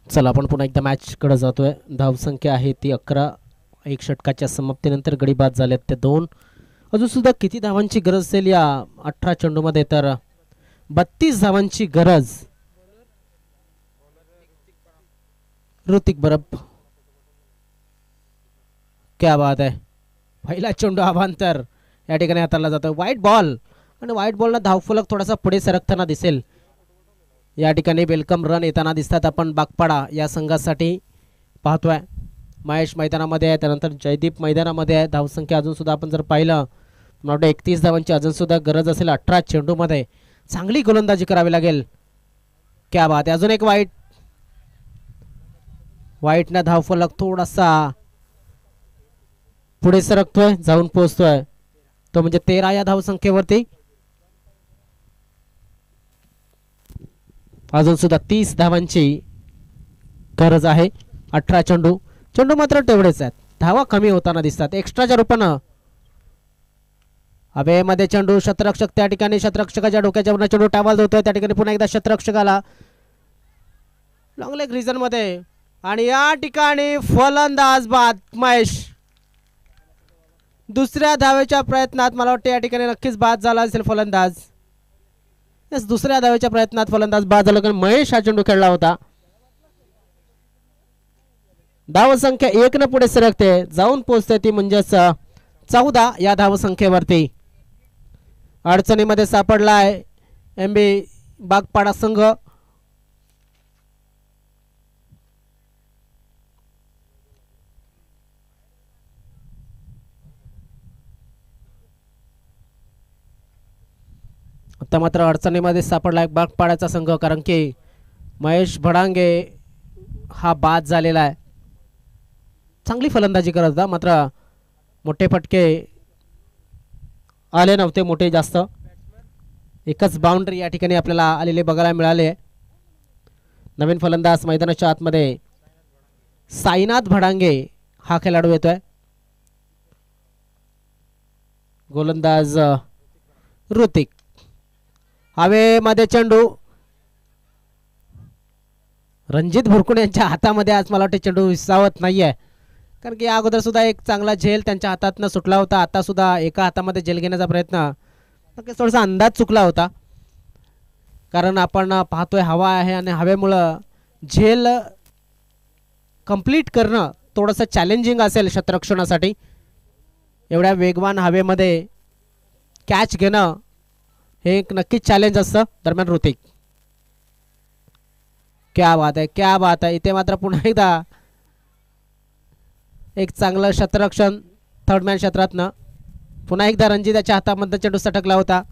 चला आपण पुन्हा एकदा मॅचकडे जातोय. धावसंख्या आहे ती 11. 1 षटकाच्या समाप्तीनंतर गडी बाद झालेत ते 2. अजून सुद्धा किती धावांची गरज असेल या 18 चेंडूमध्ये, तर 32 धावांची गरज. ऋतिक बरब, क्या बात आहे. पहिला चेंडू अभांतर या ठिकाणी हाताळला जातो. वाईट बॉल आणि वाईट बॉलला धावफलक थोडासा पुढे सरकताना दिसेल. या ठिकाणी वेलकम रन येताना दिसतात आपण बागपाडा या संघासाठी पाहतोय. महेश मैदानामध्ये आहे, त्यानंतर जयदीप मैदानामध्ये आहे. धावसंख्या अजून सुद्धा आपण जर पाहिलं मला 31 धावांची अजून सुद्धा गरज असेल 18 चेंडूमध्ये. चांगली गोलंदाजी करावी लागेल. क्या बात आहे. अजून एक वाईटनं धावफलक थोडासा पुढे सरकतोय, जाऊन पोहोचतोय तो म्हणजे 13 या धावसंख्येवरती. अजून सुद्धा 30 धावांची गरज आहे. 18 चेंडू. चेंडू मात्र तेवढेच आहेत. धावा कमी होताना दिसतात एक्स्ट्राच्या रूपानं. हवेमध्ये चेंडू. शतरक्षक त्या ठिकाणी शतरक्षकाच्या डोक्याच्या वरनं चेंडू टॅवल होतोय. त्या ठिकाणी पुन्हा एकदा शतरक्षकाला लॉंग लेग रिजन मध्ये आणि या ठिकाणी फलंदाज बाद. महेश दुसऱ्या धावेच्या प्रयत्नात मला वाटतं या ठिकाणी नक्कीच बाद झाला असेल फलंदाज. यस, दुसऱ्या धावेच्या प्रयत्नात फलंदाज बाद झाला कारण महेश हा चेंडू खेळला होता. धावसंख्या 1 न पुढे सरकते. जाऊन पोहोचते ती म्हणजेच 14 या धावसंख्येवरती. अडचणीमध्ये सापडलाय एमबी बागपाडा संघ. आता मात्र अडचणीमध्ये सापडला एक बागपाड्याचा संघ कारण की महेश भडांगे हा बाद झालेला आहे. चांगली फलंदाजी करत होता मात्र मोठे फटके आले नव्हते. मोठे जास्त. एकच बाउंड्री या ठिकाणी आपल्याला आलेले बघायला मिळाले. नवीन फलंदाज मैदानाच्या आतमध्ये साईनाथ भडांगे हा खेळाडू येतोय. गोलंदाज ऋतिक. हवेमध्ये चेंडू. रणजित भुरकुणे यांच्या हातामध्ये आज मला वाटते चेंडू विसावत नाहीये कारण की अगोदर सुद्धा एक चांगला झेल त्यांच्या हातातनं सुटला होता. आता सुद्धा एका हातामध्ये झेल घेण्याचा प्रयत्न नक्कीच थोडासा अंदाज चुकला होता कारण आपण पाहतोय हवा आहे आणि हवेमुळं झेल कंप्लीट करणं थोडंसं चॅलेंजिंग असेल शतरक्षणासाठी. एवढ्या वेगवान हवेमध्ये कॅच घेणं हे एक नक्कीच चॅलेंज असतं. दरम्यान ऋतिक. क्या बात आहे, क्या बात आहे. इथे मात्र पुन्हा एकदा एक चांगलं शतरक्षण थर्डमॅन क्षेत्रातनं. पुन्हा एकदा रणजिताच्या हातामध्ये चेंडू सटकला होता.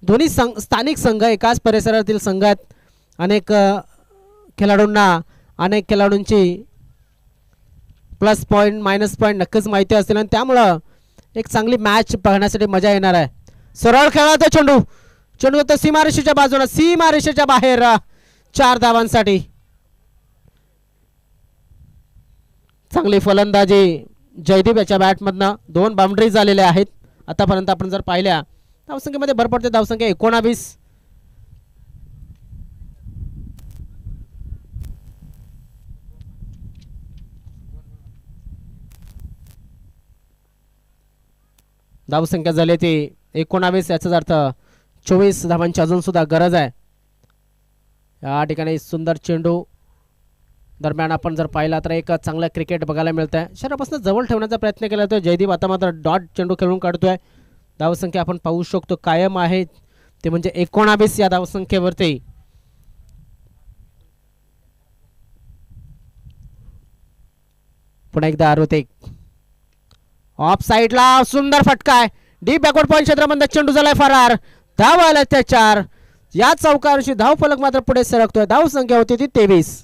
दोन्ही स्थानिक संघ एकाच परिसरातील संघ आहेत. अनेक खेळाडूंना अनेक खेळाडूंची प्लस पॉईंट मायनस पॉईंट नक्कीच माहिती असतील आणि त्यामुळं एक चांगली मॅच पाहण्यासाठी मजा येणार आहे. सरळ खेळाचा चेंडू. चेंडू होता सीमारेषेच्या बाजूला. सीमारेषेच्या बाहेर. 4 धावांसाठी. चांगली फलंदाजी जयदीप याच्या बॅटमधनं. 2 बाउंड्री झालेल्या आहेत आतापर्यंत. आपण जर पाहिल्या धावसंख्येमध्ये भर पडते. धावसंख्या 19. धावसंख्या झाली ती 19. याचाच अर्थ 24 धावांची अजून सुद्धा गरज आहे. या ठिकाणी सुंदर चेंडू. दरम्यान आपण जर पाहिला तर एक चांगला क्रिकेट बघायला मिळत आहे. शरीरापासून जवळ ठेवण्याचा प्रयत्न केला जातो जयदीप. आता मात्र डॉट चेंडू खेळून काढतोय. धावसंख्या आपण पाहू शकतो कायम आहे ते म्हणजे 19 या धावसंख्येवरती. पुन्हा एकदा ऋतिक. ऑफ साइडला सुंदर फटका आहे. डीप बॅकवर्ड पॉईंट क्षेत्रामध्ये चेंडू झालाय फरार. धाव आल्या त्या 4. या चौकाराशी धाव फलक मात्र पुढे सरकतोय. धाव संख्या होती ती 23.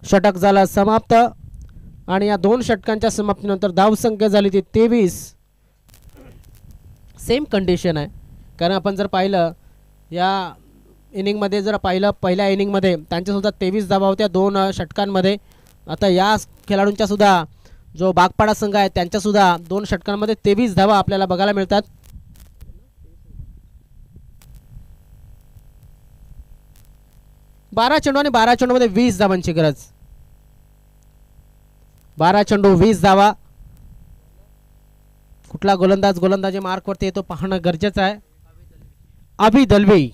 षटक झाला समाप्त आणि या 2 षटकांच्या समाप्तीनंतर धाव संख्या झाली ती 23. सेम कंडिशन आहे कारण आपण जर पाहिलं या इनिंगमध्ये जर पाहिलं पहिल्या इनिंगमध्ये त्यांच्यासुद्धा 23 धावा होत्या 2 षटकांमध्ये. आता या खेळाडूंच्या सुद्धा जो बागपाडा संघ आहे त्यांच्यासुद्धा 2 षटकांमध्ये 23 धावा आपल्याला बघायला मिळतात. बारा चेंडू आणि 12 चेंडूमध्ये 20 धावांची गरज. 12 चेंडू 20 धावा. कुठला गोलंदाज गोलंदाजी मार्कवरती येतो पाहणं गरजेचं आहे. अभि दलवी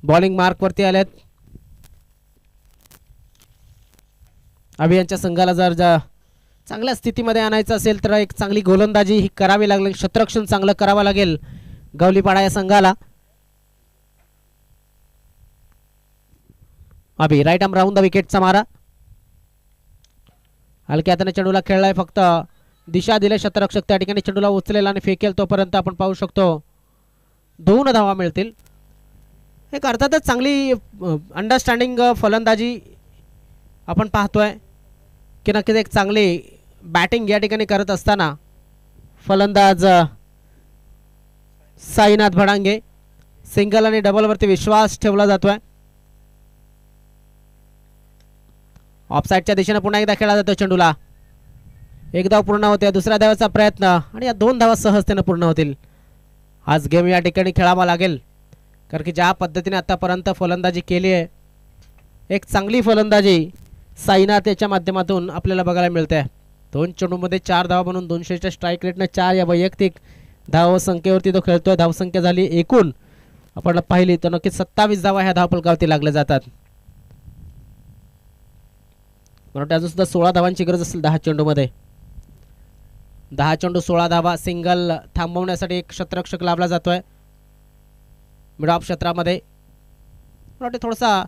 बॉलिंग मार्कवरती आलेत. अभि यांच्या संघाला जर चांगल्या स्थितीमध्ये आणायचं असेल तर एक चांगली गोलंदाजी ही करावी लागेल. क्षेत्ररक्षण चांगलं करावं लागेल गवलीपाडा या संघाला. अभि राईट आर्म राऊंड द विकेटचा मारा. हलक्या हाताने चेंडूला खेळलाय. फक्त दिशा दिले क्षेत्ररक्षक. त्या ठिकाणी चेंडूला उचलेला आणि फेकेल तोपर्यंत आपण पाहू शकतो 2 धावा मिळतील. एक अर्थातच चांगली अंडरस्टँडिंग फलंदाजी आपण पाहतोय की नक्कीच एक चांगली बॅटिंग या ठिकाणी करत असताना फलंदाज साईनाथ भडांगे. सिंगल आणि डबलवरती विश्वास ठेवला जातोय. ऑफसाईडच्या दिशेने पुन्हा एकदा खेळला जातो चेंडूला. एक धाव पूर्ण होते. दुसऱ्या धावाचा प्रयत्न आणि या 2 धावा सहजतेने पूर्ण होतील. आज गेम या ठिकाणी खेळावा लागेल, कारण की ज्या पद्धतीने आतापर्यंत फलंदाजी केली आहे, एक चांगली फलंदाजी साईनाथ याच्या माध्यमातून आपल्याला बघायला मिळते. 2 चेंडूमध्ये 4 धावा बनवून 200च्या स्ट्राईक रेटने 4 या वैयक्तिक धाव संख्येवरती तो खेळतोय. धावसंख्या झाली एकूण आपण पाहिली तर नक्कीच 27 धावा ह्या धावफलकावरती लागल्या जातात. मला वाटतं अजून सुद्धा 16 धावांची गरज असेल 10 चेंडूमध्ये. 10 चेंडू 16 धावा. सिंगल थांबवण्यासाठी एक क्षेत्ररक्षक लाभला जातोय मिड ऑफ क्षेत्रामध्ये. मला वाटतं थोडासा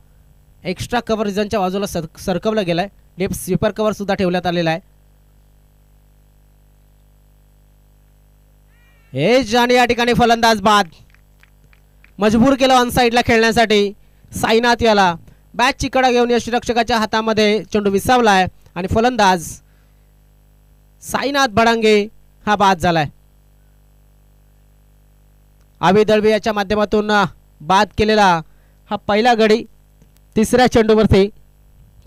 एक्स्ट्रा कव्हर रिजनच्या बाजूला सरकवलं गेलाय. डीप स्वीपर कव्हर सुद्धा ठेवण्यात आलेला आहे. एज आणि या ठिकाणी फलंदाज बाद. मजबूर केलं ऑन साईडला खेळण्यासाठी साईनाथ याला. बॅटची कडा घेऊन यष्टिरक्षकाच्या हातामध्ये चेंडू विसावलाय आणि फलंदाज साईनाथ भडांगे हा बाद झालाय. आबी दळवी याच्या माध्यमातून बाद केलेला हा पहिला गडी. तिसऱ्या चेंडूवरती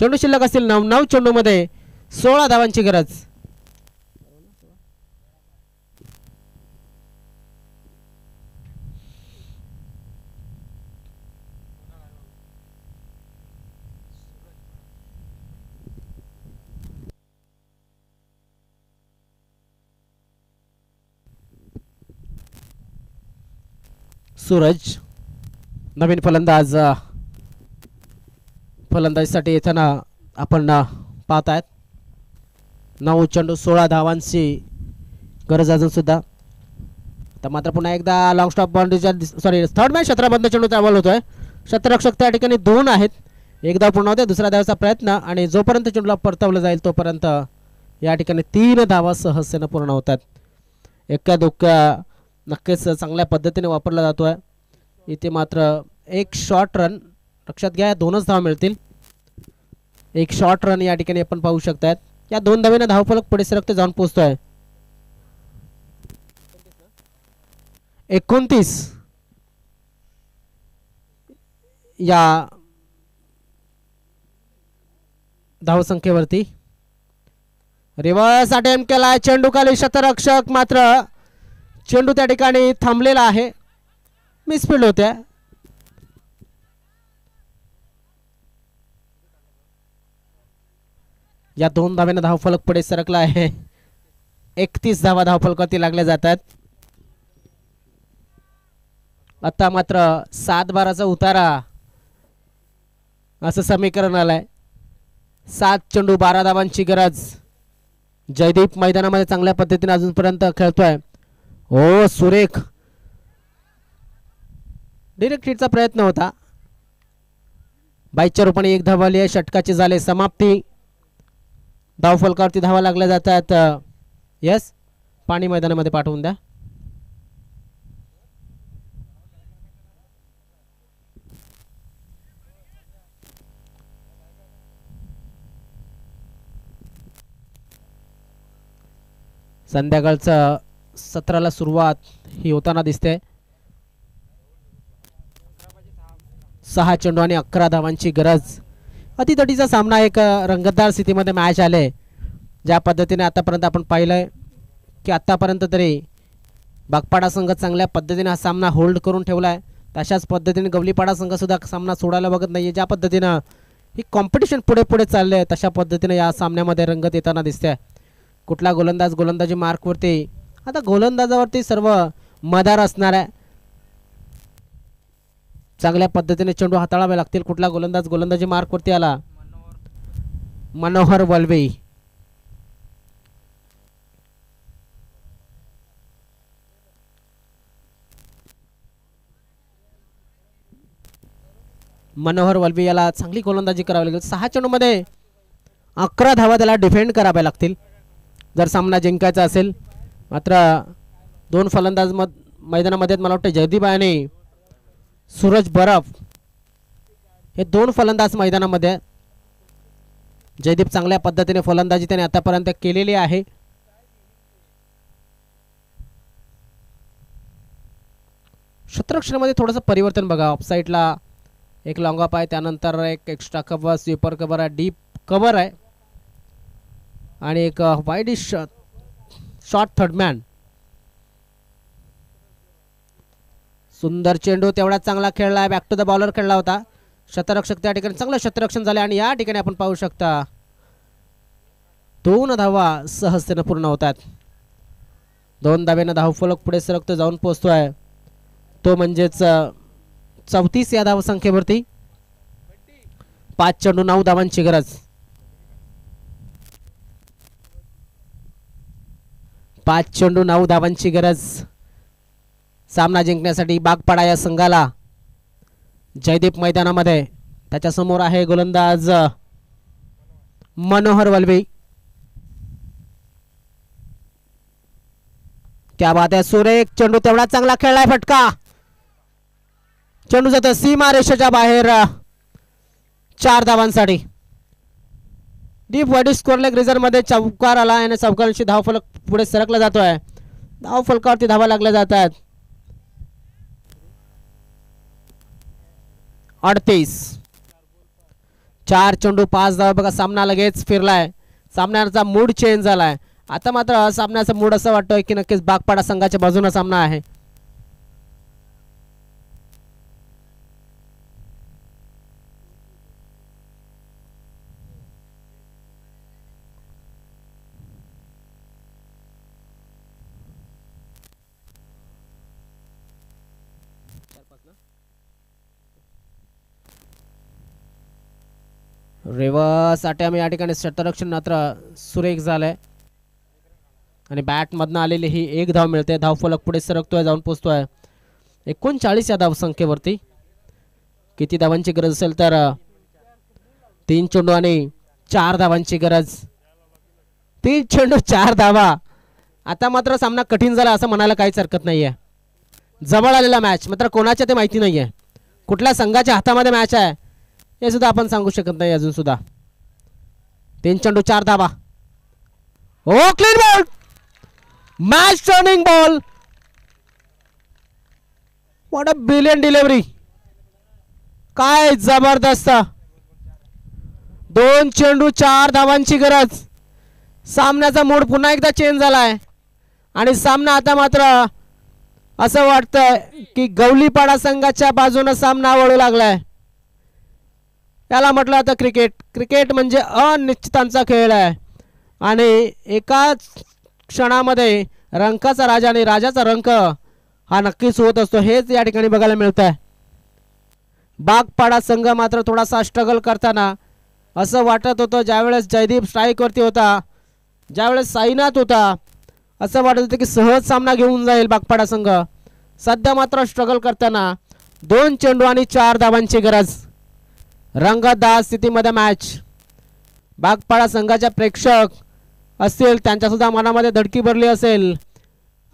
चेंडू शिल्लक असतील 9 चेंडूमध्ये 16 धावांची गरज. सूरज नवीन फलंदाज फलंदाजीसाठी येताना आपण पाहत आहेत. 9 चेंडू 16 धावांची गरज अजून सुद्धा. तर मात्र पुन्हा एकदा लॉंग स्टॉप बाउंड्रीच्या थर्ड मॅच क्षेत्राबद्दल चेंडू त्यावर होतोय. क्षेत्ररक्षक त्या ठिकाणी 2 आहेत. एक धाव पूर्ण होते. दुसऱ्या धावाचा प्रयत्न आणि जोपर्यंत चेंडूला परतवलं जाईल तोपर्यंत या ठिकाणी 3 धावा सहजतेने पूर्ण होतात. एका धोक्या नक्कीच चांगल्या पद्धतीने वापरला जातोय. इथे मात्र एक शॉर्ट रन लक्षात घ्या. 2च धावा मिळतील. एक शॉर्ट रन या ठिकाणी आपण पाहू शकतात. या 2 धावेने धावफलक पुढे सरकते जाऊन पोहोचतोय. 29 या धावसंख्येवरती. रिव्हर्स अटेम्प्ट केलाय. चेंडू खाली. क्षेत्ररक्षक मात्र चेंडू त्या ठिकाणी थांबलेला आहे. मिसफील्ड होत्या. या 2 धाव्याने धावफलक पुढे सरकला आहे. 31 धावा धावफलकावरती लागल्या जातात. आता मात्र 7-12चा उतारा असं समीकरण आलंय. 7 चेंडू 12 धावांची गरज. जयदीप मैदानामध्ये चांगल्या पद्धतीने अजूनपर्यंत खेळतोय. ओ सुरेख डिरेक्ट हिटचा प्रयत्न होता. 22च्या रूपाने 1 धाव आली आहे. षटकाची झाले समाप्ती. धावफलकावरती धावा लागल्या जातात. यस पाणी मैदानामध्ये पाठवून द्या. संध्याकाळचं सत्राला सुरुवात ही होताना दिसते. 6 चेंडू आणि 11 धावांची गरज. अतितटीचा सामना. एक रंगतदार स्थितीमध्ये मॅच आले. ज्या पद्धतीने आतापर्यंत आपण पाहिलंय की आतापर्यंत तरी बागपाडा संघ चांगल्या पद्धतीने हा सामना होल्ड करून ठेवलाय. तशाच पद्धतीने गवलीपाडा संघ सुद्धा सामना सोडायला बघत नाहीये. ज्या पद्धतीनं ही कॉम्पिटिशन पुढे पुढे चालले तशा पद्धतीने या सामन्यामध्ये रंगत येताना दिसते. कुठला गोलंदाज गोलंदाजी मार्कवरती. आता गोलंदाजावरती सर्व मदार असणार आहे. चांगल्या पद्धतीने चेंडू हाताळावे लागतील. कुठला गोलंदाज गोलंदाजी मार्कवरती आला. मनोहर वल्वे. मनोहर वल्वे याला चांगली गोलंदाजी करावी लागेल. 6 चेंडूमध्ये 11 धावा त्याला डिफेंड कराव्या लागतील जर सामना जिंकायचा असेल. मात्र 2 फलंदाज मैदानामध्ये मला वाटतं जयदीप आणि सूरज बरफ हे 2 फलंदाज मैदानामध्ये. जयदीप चांगल्या पद्धतीने फलंदाजी त्याने आतापर्यंत केलेली आहे. क्षेत्ररक्षणामध्ये थोडंसं परिवर्तन बघा. ऑफसाईडला एक लॉंग अप आहे, त्यानंतर एक एक्स्ट्रा कव्हर, स्वीपर कव्हर आहे, डीप कव्हर आहे आणि एक वाईड शॉर्ट थर्डमॅन. सुंदर चेंडू, तेवढा चांगला खेळला आहे, बॅक टू द बॉलर खेळला होता. क्षेत्ररक्षक त्या ठिकाणी चांगलं क्षेत्ररक्षण झाले आणि या ठिकाणी आपण पाहू शकता 2 धावा सहजतेनं पूर्ण होतात. 2 धावेनं धावफलक पुढे सरकतो, जाऊन पोहोचतोय तो म्हणजेच 34 या धावसंख्येवरती. 5 चेंडू 9 धावांची गरज. 5 चेंडू 9 धावांची गरज सामना जिंकण्यासाठी बागपाडा या संघाला. जयदीप मैदानामध्ये, त्याच्यासमोर आहे गोलंदाज मनोहर वल्वी. क्या बात आहे, सुरेख चेंडू, तेवढा चांगला खेळलाय, फटका. चेंडू जातो सीमा रेषेच्या बाहेर 4 धावांसाठी. Deep wide score leg reserve मध्ये चौकार आला आणि चौकारांशी धावफलक पुढे सरकला जातोय. धावफलकावरती धावा लागल्या जातात. 38. 4 चेंडू 5 धावा बघा. सामना लगेच फिरलाय, सामन्याचा मूड चेंज झालाय. आता मात्र सामन्याचा मूड असं वाटतोय की नक्कीच बागपाडा संघाच्या बाजूने सामना आहे. रिव्हर्स अटॅम्प या ठिकाणी क्षेत्ररक्षण मात्र सुरेख झालंय आणि बॅट मधनं आलेली ही 1 धाव मिळते. धावफलक पुढे सरकतोय, जाऊन पोहोचतोय 39 या धावसंख्येवरती. किती धावांची गरज असेल तर 3 चेंडू आणि 4 धावांची गरज. 3 चेंडू 4 धावा. आता मात्र सामना कठीण झाला असं म्हणायला काहीच हरकत नाहीये. जवळ आलेला मॅच, मात्र कोणाच्या ते माहिती नाहीये, कुठल्या संघाच्या हातामध्ये मॅच आहे हे सुद्धा आपण सांगू शकत नाही अजून सुद्धा. 3 चेंडू 4 धावा. Oh clean ball, match turning ball. What a brilliant delivery. काय जबरदस्त. 2 चेंडू 4 धावांची गरज. सामन्याचा मूड पुन्हा एकदा चेंज झालाय आणि सामना आता मात्र असं वाटतंय की गवलीपाडा संघाच्या बाजूने सामना वळू लागलाय. याला म्हटलं आता क्रिकेट. क्रिकेट म्हणजे अनिश्चितांचा खेळ आहे आणि एकाच क्षणामध्ये रंकाचा राजा आणि राजाचा रंक हा नक्कीच होत असतो. हेच या ठिकाणी बघायला मिळत आहे. बागपाडा संघ मात्र थोडासा स्ट्रगल करताना असं वाटत होतं, ज्यावेळेस जयदीप स्ट्राईकवरती होता, ज्यावेळेस साईनाथ होता, असं वाटत होतं की सहज सामना घेऊन जाईल बागपाडा संघ. सध्या मात्र स्ट्रगल करताना 2 चेंडू आणि 4 धावांची गरज. रंगतदार स्थितीमध्ये मॅच. बागपाडा संघाच्या प्रेक्षक असतील त्यांच्या सुद्धा मनामध्ये धडकी भरली असेल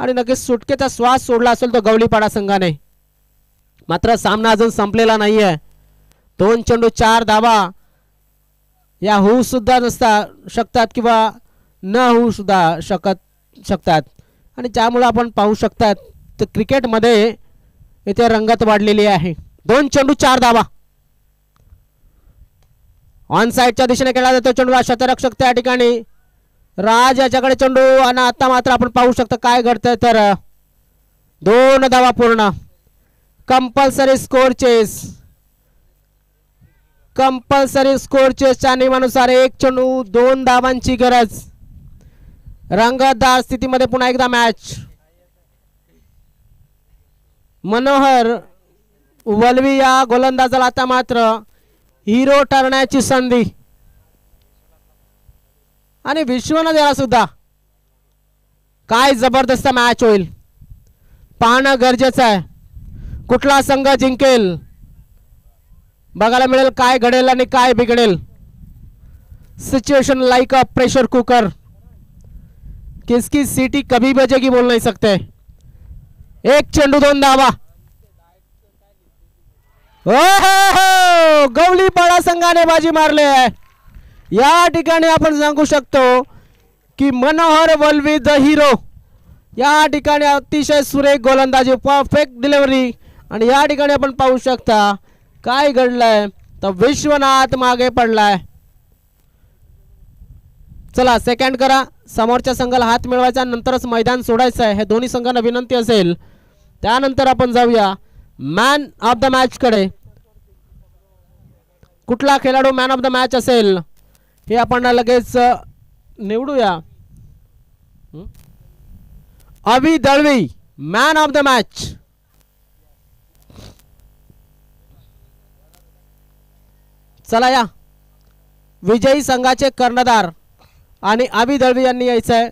आणि नक्कीच सुटकेचा श्वास सोडला असेल तो गवलीपाडा संघाने. मात्र सामना अजून संपलेला नाहीये. 2 चेंडू 4 धावा या होऊ सुद्धा नसता शकतात किंवा न होऊ सुद्धा शकतात आणि त्यामुळे आपण पाहू शकतात तर क्रिकेटमध्ये इथे रंगत वाढलेली आहे. 2 चेंडू 4 धावा. ऑन साइडच्या दिशेने खेळला जातो चेंडू. क्षेत्ररक्षक त्या ठिकाणी राज याच्याकडे चेंडू आणि आता मात्र आपण पाहू शकतो काय घडतंय तर 2 धावा पूर्ण. Compulsory score chase. Compulsory score चेसच्या नियमानुसार 1 चेंडू 2 धावांची गरज. रंगतदार स्थितीमध्ये पुन्हा एकदा मॅच. मनोहर वल्वी या गोलंदाजाला आता मात्र हिरो ठरण्याची संधी आणि विश्वनाथ याला सुद्धा. काय जबरदस्त मॅच होईल पाहणं गरजेचं आहे. कुठला संघ जिंकेल बघायला मिळेल, काय घडेल आणि काय बिघडेल. Situation like a pressure cooker, किसकी सीटी कभी बजेगी बोल नहीं सकते. 1 चेंडू 2 धावा. हो गवलीपाडा संघाने बाजी मारले आहे. या ठिकाणी आपण सांगू शकतो की मनोहर वल्वी द हिरो या ठिकाणी अतिशय सुरेख गोलंदाजी, परफेक्ट डिलिव्हरी आणि या ठिकाणी आपण पाहू शकता काय घडलंय तर विश्वनाथ मागे पडलाय. चला सेकंड करा, समोरच्या संघाला हात मिळवायचा नंतरच मैदान सोडायचं आहे, हे दोन्ही संघांना विनंती असेल. त्यानंतर आपण जाऊया मॅन ऑफ द मॅच कडे. कुठला खेळाडू मॅन ऑफ द मॅच असेल हे आपण लगेच निवडूया. Abhi Dalvi man of the match. चला या विजयी संघाचे कर्णधार आणि अभि दळवी यांनी यायचं आहे.